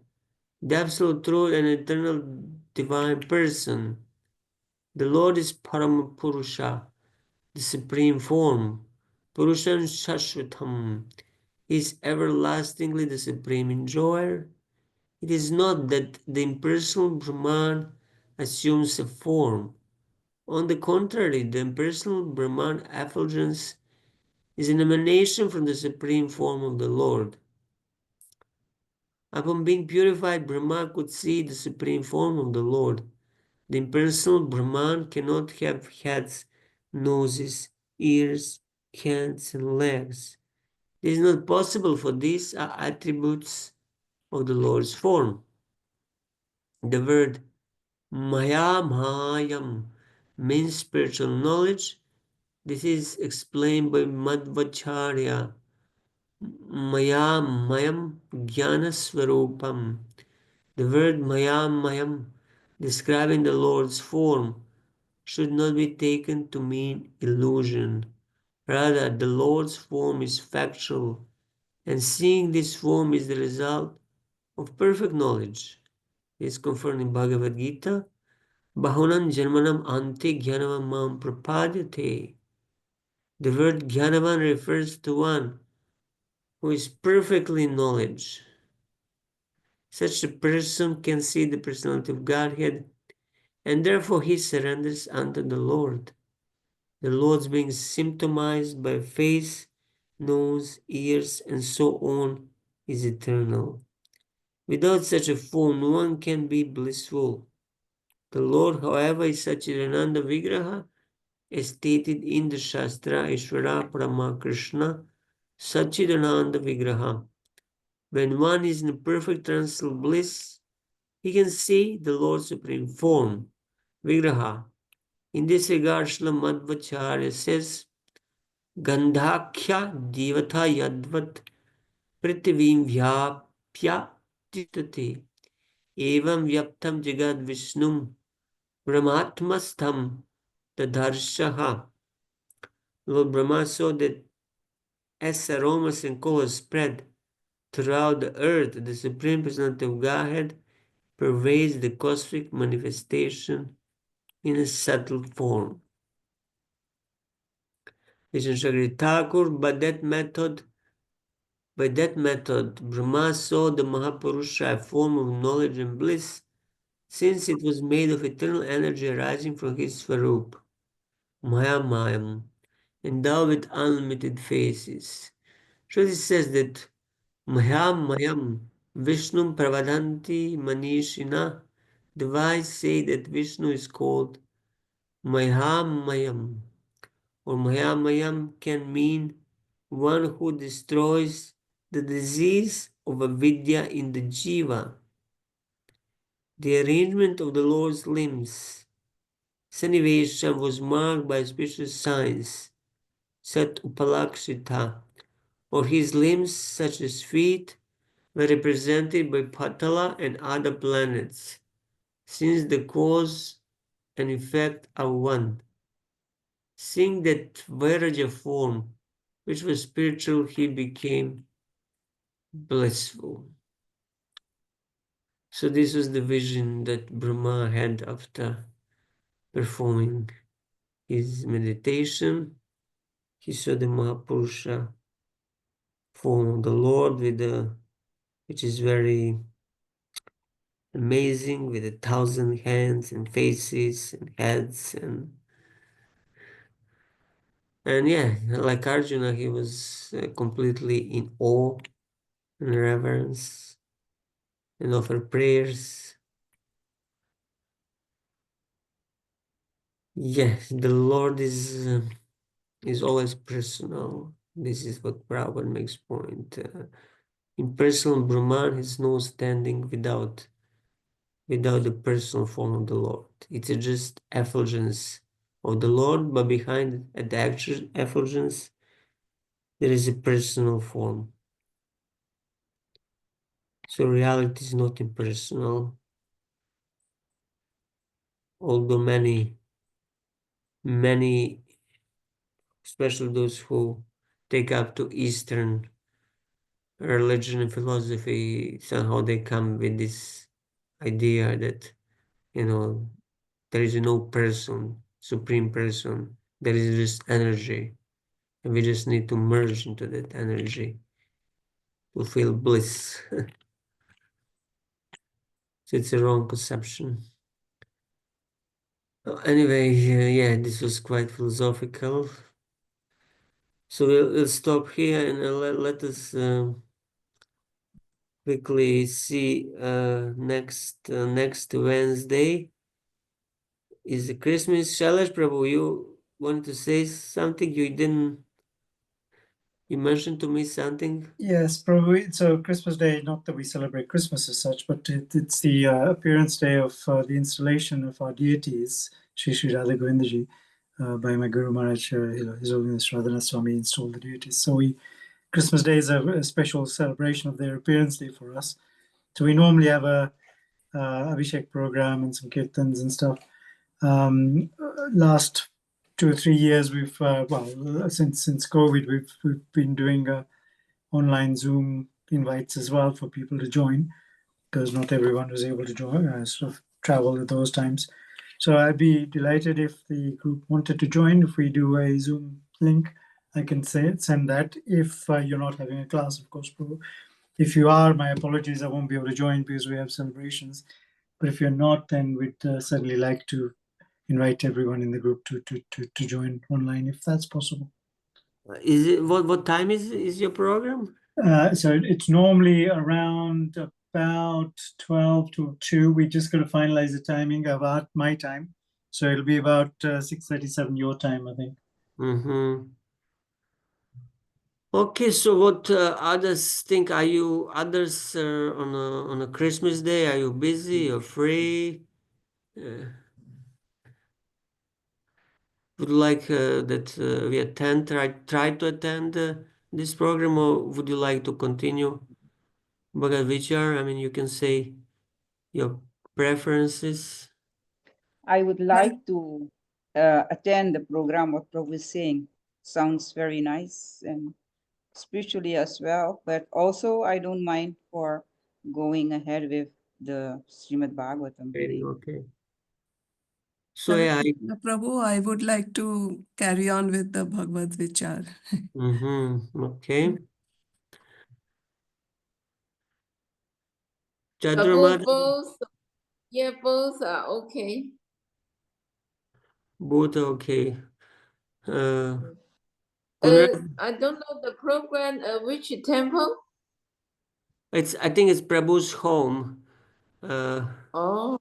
the absolute truth and eternal divine person. The Lord is Param Purusha, the supreme form. Purusham Shashvatam is everlastingly the supreme enjoyer. It is not that the impersonal Brahman assumes a form. On the contrary, the impersonal Brahman effulgence is an emanation from the supreme form of the Lord. Upon being purified, Brahma could see the supreme form of the Lord. The impersonal Brahman cannot have heads, noses, ears, hands, and legs. It is not possible, for these are attributes of the Lord's form. The word Maya Mayam means spiritual knowledge. This is explained by Madhvacharya. Maya Mayam Jnana Swarupam. The word Maya Mayam, describing the Lord's form, should not be taken to mean illusion. Rather, the Lord's form is factual, and seeing this form is the result of perfect knowledge. It is confirmed in Bhagavad Gita. Bahunam Janmanam Ante Jnanavam Mam Prapadyate. The word Jnanavan refers to one who is perfectly in knowledge. Such a person can see the personality of Godhead, and therefore he surrenders unto the Lord. The Lord's being symptomized by face, nose, ears, and so on is eternal. Without such a form, no one can be blissful. The Lord, however, is Satchidananda Vigraha, as stated in the Shastra, Ishvara Parama Krishna, Satchidananda Vigraha. When one is in perfect trance of bliss, he can see the Lord's supreme form, Vigraha. In this regard, Srila Madhvacharya says, Gandhakhya Devata Yadvat Prithivim Vyapya Titate Evam Vyaptam Jagad Vishnum Brahmatmastham Tadarshaha. Lord Brahma saw that as aromas and colors spread throughout the earth, the Supreme Personality of Godhead pervades the cosmic manifestation in a subtle form. Vishnu Shakti Thakur, by that method, Brahma saw the Mahapurusha, a form of knowledge and bliss, since it was made of eternal energy arising from his Swarup, Maya Mayam, endowed with unlimited faces. Shruti says that Mayam Mayam Vishnu Pravadanti Manishina. The wise say that Vishnu is called Mayam, or Mayam can mean one who destroys the disease of avidya in the jiva. The arrangement of the Lord's limbs, Sanivesha, was marked by special signs, Sat Upalakshita, or his limbs, such as feet, were represented by Patala and other planets, since the cause and effect are one. Seeing that Vairaja form, which was spiritual, he became blissful. So this was the vision that Brahma had after performing his meditation. He saw the Mahapurusha form of the Lord which is very amazing, with 1,000 hands and faces and heads and yeah, like Arjuna, he was completely in awe and reverence and offered prayers. Yes, the Lord is always personal. This is what Prabhupada makes point. Impersonal Brahman has no standing without the personal form of the Lord. It's just effulgence of the Lord, but behind the actual effulgence, there is a personal form. So reality is not impersonal. although many, especially those who take up to Eastern religion and philosophy, somehow they come with this idea that, you know, there is no person, supreme person, there is just energy, and we just need to merge into that energy to feel bliss. So it's a wrong conception. Anyway, yeah, this was quite philosophical. So we'll stop here and let us quickly see next Wednesday is the Christmas. Shailesh Prabhu, you wanted to say something? You didn't. You mentioned to me something. Yes, probably. So Christmas Day, not that we celebrate Christmas as such, but it's the appearance day of the installation of our deities, Shri Shri Radha Govindaji, by my Guru Maharaj, His Holiness Radhanath Swami installed the deities. So Christmas Day is a special celebration of their appearance day for us. So we normally have a Abhishek program and some kirtans and stuff. Last 2 or 3 years, we've since COVID, we've been doing online Zoom invites as well for people to join, because not everyone was able to join, sort of travel at those times. So I'd be delighted if the group wanted to join. If we do a Zoom link, I can send that. If you're not having a class, of course, if you are, my apologies, I won't be able to join because we have celebrations. But if you're not, then we'd certainly like to invite everyone in the group to join online if that's possible. Is it what time is your program? So it's normally around about 12 to 2. We just got to finalize the timing about my time. So it'll be about 6:37 your time, I think. Mm-hmm. Okay, so what others think? Are you others on a Christmas day? Are you busy or free? Would you like that we attend? Try to attend this program, or would you like to continue Bhagavad Vichar? I mean, you can say your preferences. I would like to attend the program, what Prabhu is saying. Sounds very nice and spiritually as well, but also I don't mind for going ahead with the Srimad Bhagavatam Okay, reading. okay. So yeah, Prabhu, I would like to carry on with the Bhagavad Vichar. okay. Both, Chadramat, both are okay. both are okay. Kunal, I don't know the program, which temple? I think it's Prabhu's home. Oh,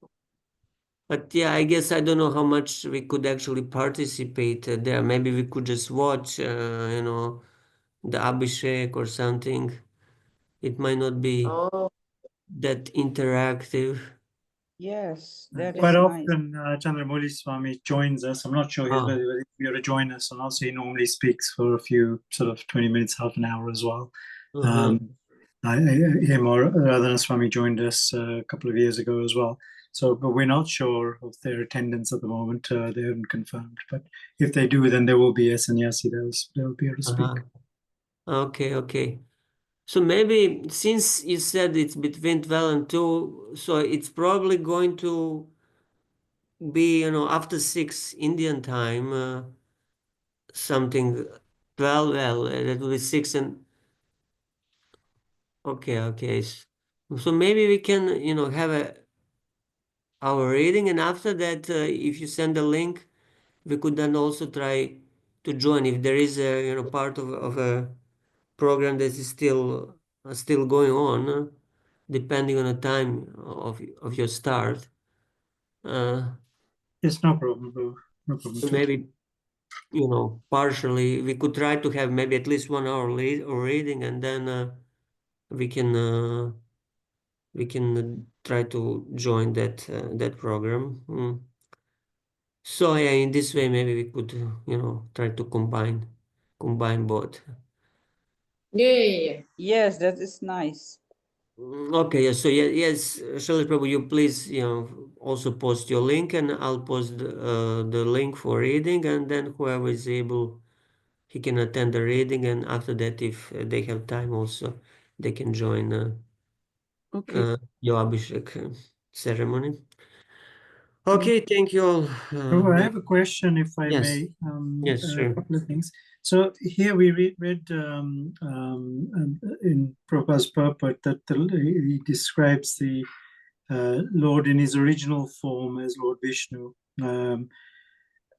But yeah, I guess I don't know how much we could actually participate there. Maybe we could just watch, the Abhishek or something. It might not be oh, that interactive. Yes, that Quite is nice. often, Chandramouli Swami joins us. I'm not sure he's Ah, whether he's here to join us, and also he normally speaks for a few sort of 20 minutes, half an hour as well. uh-huh. Him or Radhana Swami joined us a couple of years ago as well. So, but we're not sure of their attendance at the moment. They haven't confirmed. But if they do, then there will be a sannyasi they'll be able to speak. Uh-huh. Okay, okay. So maybe since you said it's between 12 and 2, so it's probably going to be, after 6 Indian time, something 12, well, that will be 6 and okay, okay. So maybe we can, have our reading, and after that, if you send a link, we could then also try to join if there is a, part of a program that is still going on, depending on the time of your start. Yes, no problem, bro. No problem. Maybe, partially we could try to have maybe at least 1 hour reading, and then we can try to join that program. So yeah, in this way, maybe we could, try to combine both. yeah. Yes, that is nice. Okay, yeah, so yeah, yes, Shailesh Prabhu, you please, also post your link, and I'll post the link for reading, and then whoever is able, he can attend the reading, and after that, if they have time also, they can join Okay. your Abhishek ceremony. Okay, thank you all. Oh, I have a question, if I Yes, may. yes, A sure. couple of things. So here we read in Prabhupada's purport that he describes the Lord in his original form as Lord Vishnu.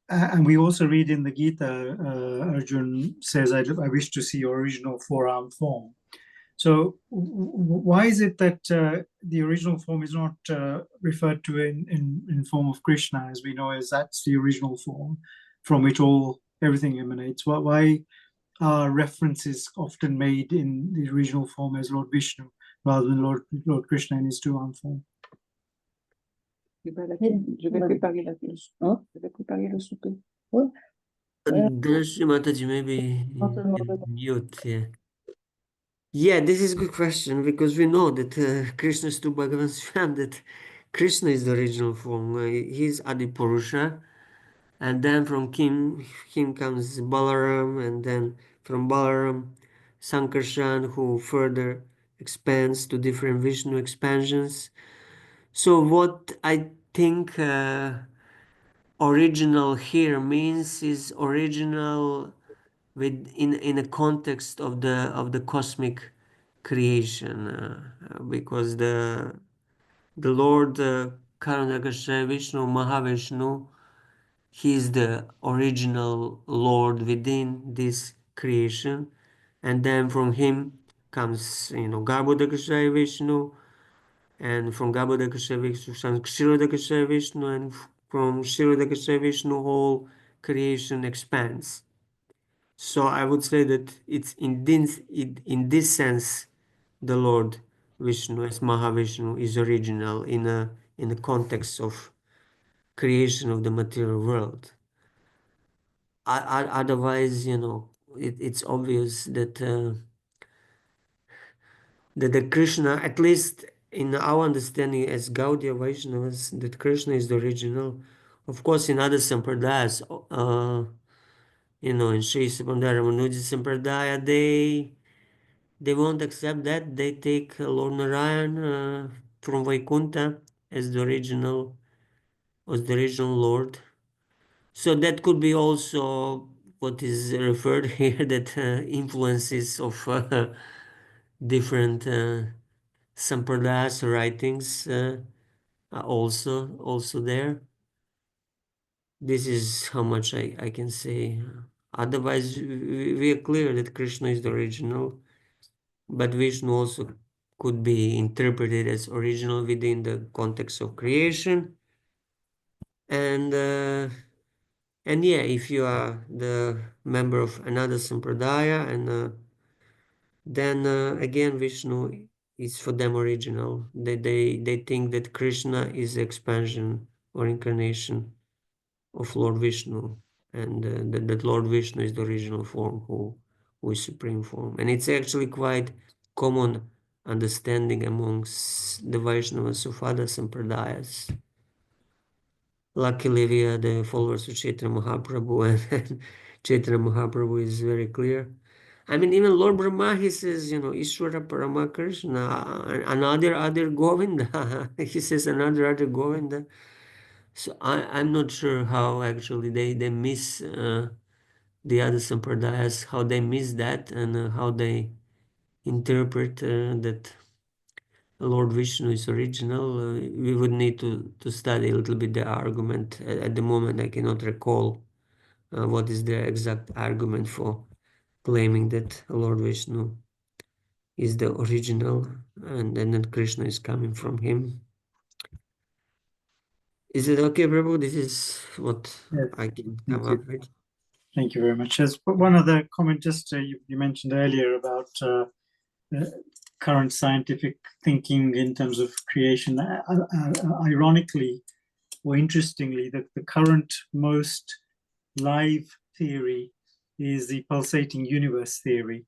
And we also read in the Gita, Arjun says, I wish to see your original four-arm form. So why is it that the original form is not referred to in form of Krishna, as we know, as that's the original form from which everything emanates? Why are references often made in the original form as Lord Vishnu rather than Lord Krishna in his two-arm form? Je vais préparer la cloche. Je vais préparer le souper. Dhanasri Mataji, maybe in mute, yeah. Yeah, this is a good question, because we know that Krishna's two Bhagavan Swam, that Krishna is the original form. He's Adi Purusha, and then from him comes Balaram, and then from Balaram, Sankarshan, who further expands to different Vishnu expansions. So what I think original here means is original in a context of the cosmic creation, because the Lord Karanakasha Vishnu Mahavishnu, he is the original Lord within this creation, and then from him comes Garbhodakasha Vishnu, and from Garbhodakasha Vishnu comes Kshirodakasha Vishnu, and from Kshirodakasha Vishnu whole creation expands. So I would say that it's in this sense, the Lord Vishnu as Mahavishnu is original in a context of creation of the material world. Otherwise, it's obvious that the Krishna, at least in our understanding as Gaudiya Vaishnavas, that Krishna is the original. Of course, in other sampradayas, in Sri Sampradaya, Ramanuja Sampradaya, they won't accept that. They take Lord Narayan from Vaikuntha as the original Lord. So that could be also what is referred here, that influences of different sampradayas writings are also there. This is how much I can say. Otherwise, we are clear that Krishna is the original. But Vishnu also could be interpreted as original within the context of creation. And yeah, if you are the member of another sampradaya, and then again Vishnu is for them original. They think that Krishna is the expansion or incarnation of Lord Vishnu, and that Lord Vishnu is the original form who is supreme form. And it's actually quite common understanding amongst the Vaishnavas of other sampradayas. Luckily, we are the followers of Chaitanya Mahaprabhu, and Chaitanya Mahaprabhu is very clear. I mean, even Lord Brahma, he says, Ishvara Parama Krishna, another Govinda. He says another Govinda. So I'm not sure how actually they miss the other sampradayas, how they miss that, and how they interpret that Lord Vishnu is original. We would need to study a little bit the argument. At the moment, I cannot recall what is the exact argument for claiming that Lord Vishnu is the original, and then Krishna is coming from him. Is it okay, Prabhu? This is what Yes, I can thank come you. up with. Thank you very much. There's one other comment, just you mentioned earlier about current scientific thinking in terms of creation. Ironically or interestingly, the current most live theory is the pulsating universe theory,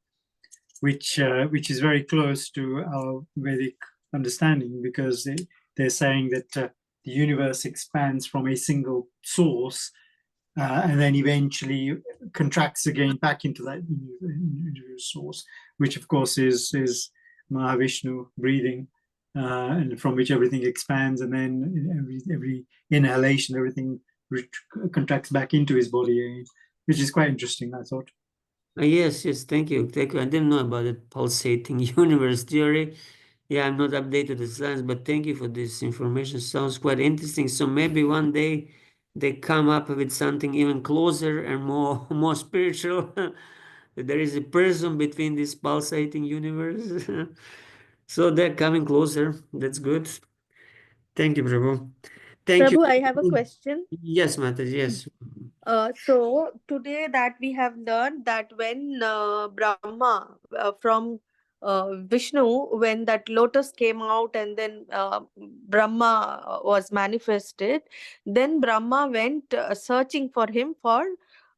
which is very close to our Vedic understanding, because they're saying that the universe expands from a single source, and then eventually contracts again back into that universe source, which of course is Mahavishnu breathing, and from which everything expands, and then every inhalation, everything contracts back into his body again, which is quite interesting, I thought. Yes, yes, thank you. Thank you. I didn't know about the pulsating universe theory. Yeah, I'm not updated with science, but thank you for this information. Sounds quite interesting. So maybe one day they come up with something even closer and more more spiritual. There is a person between this pulsating universe. So they're coming closer. That's good. Thank you, Prabhu. Thank you. Prabhu, I have a question. Yes, Mataji, yes. So today that we have learned that when Brahma from Vishnu, when that lotus came out and then Brahma was manifested, then Brahma went searching for him for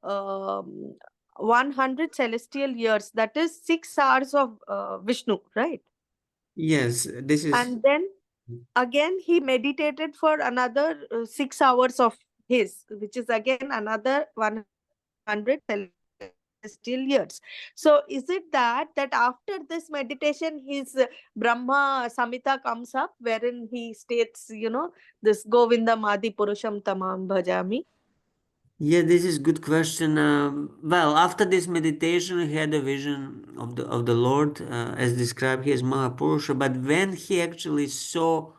100 celestial years. That is 6 hours of Vishnu, right? Yes, this is. And then again he meditated for another 6 hours of his, which is again another 100 celestial years. So is it that after this meditation his Brahma Samhita comes up, wherein he states, this Govindam Adi Purusham Tamam Bhajami? Yeah, this is good question. Well, after this meditation, he had a vision of the Lord, as described here as Mahapurusha. But when he actually saw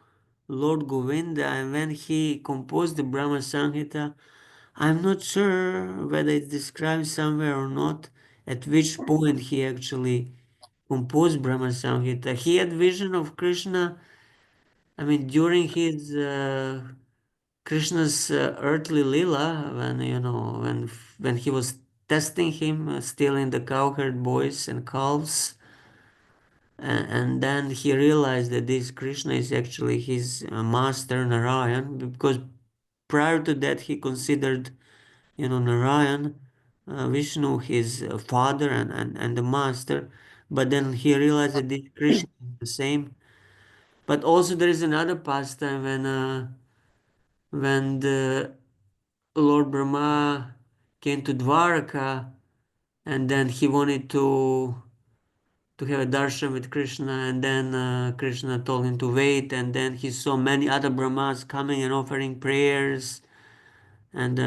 Lord Govinda and when he composed the Brahma Samhita, I'm not sure whether it's described somewhere or not. At which point he actually composed Brahma Samhita. He had vision of Krishna. I mean, during his Krishna's earthly lila, when when he was testing him, stealing the cowherd boys and calves, and then he realized that this Krishna is actually his master Narayan, because prior to that he considered, Narayan, Vishnu, his father and the master, but then he realized that this Krishna is the same. But also there is another pastime when the Lord Brahma came to Dwarka, and then he wanted to have a darshan with Krishna, and then Krishna told him to wait, and then he saw many other Brahmas coming and offering prayers, and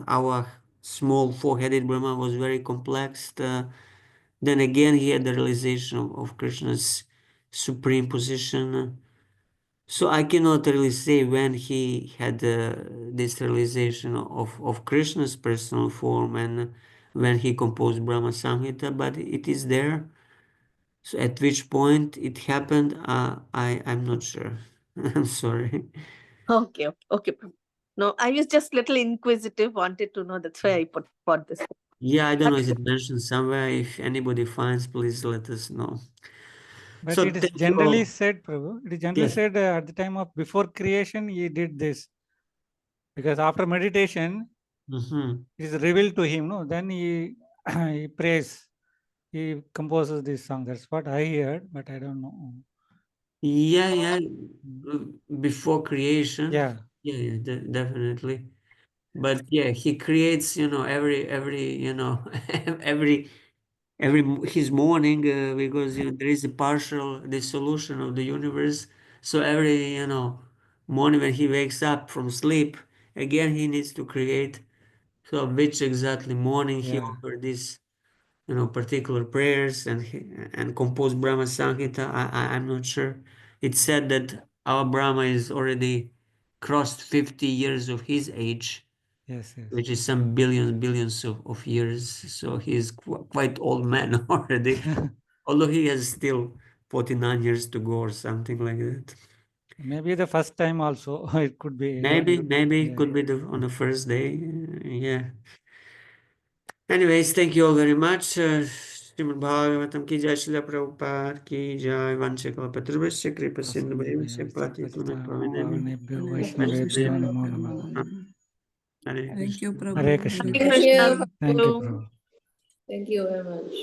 our small four-headed Brahma was very complex. Then again he had the realization of Krishna's supreme position. So I cannot really say when he had this realization of Krishna's personal form and when he composed Brahma Samhita, but it is there. So at which point it happened, I'm not sure. I'm sorry. Okay, okay, okay. Prabhu. No, I was just little inquisitive, wanted to know. That's why I put for this. Yeah, I don't know, But is it mentioned somewhere? If anybody finds, please let us know. But So it is thank you generally all. said, Prabhu, it is generally Yes. said at the time of before creation, he did this. Because after meditation, Mhm. it is revealed to him, no? Then he, he prays, he composes this song. That's what I heard, but I don't know. Yeah, yeah. Before creation. Yeah. Yeah, definitely. But yeah, he creates, every, his morning, because there is a partial dissolution of the universe. So every, morning when he wakes up from sleep, again he needs to create. So which exactly morning he Yeah. offered these, particular prayers and composed Brahma Samhita, I'm not sure. It said that our Brahma is already crossed 50 years of his age, Yes, yes. which is some billions of years. So he is quite old man already, although he has still 49 years to go or something like that. Maybe the first time also, it could be. Maybe it Yeah. could be on the first day. Yeah. Anyways, thank you all very much. Srimad Bhagavatam ki jai, Srila Prabhupada ki jai, Vancha Kalpatarvasya Kripa Sindhu Bhaiva Pati Pavaneni. Vaishnavebhyo Vaishnavebhyo Namo Namah. Hare Thank you, Krishna. Prabhu. Hare Krishna. Thank you, Thank you, Prabhu. Prabhu. Thank you very much.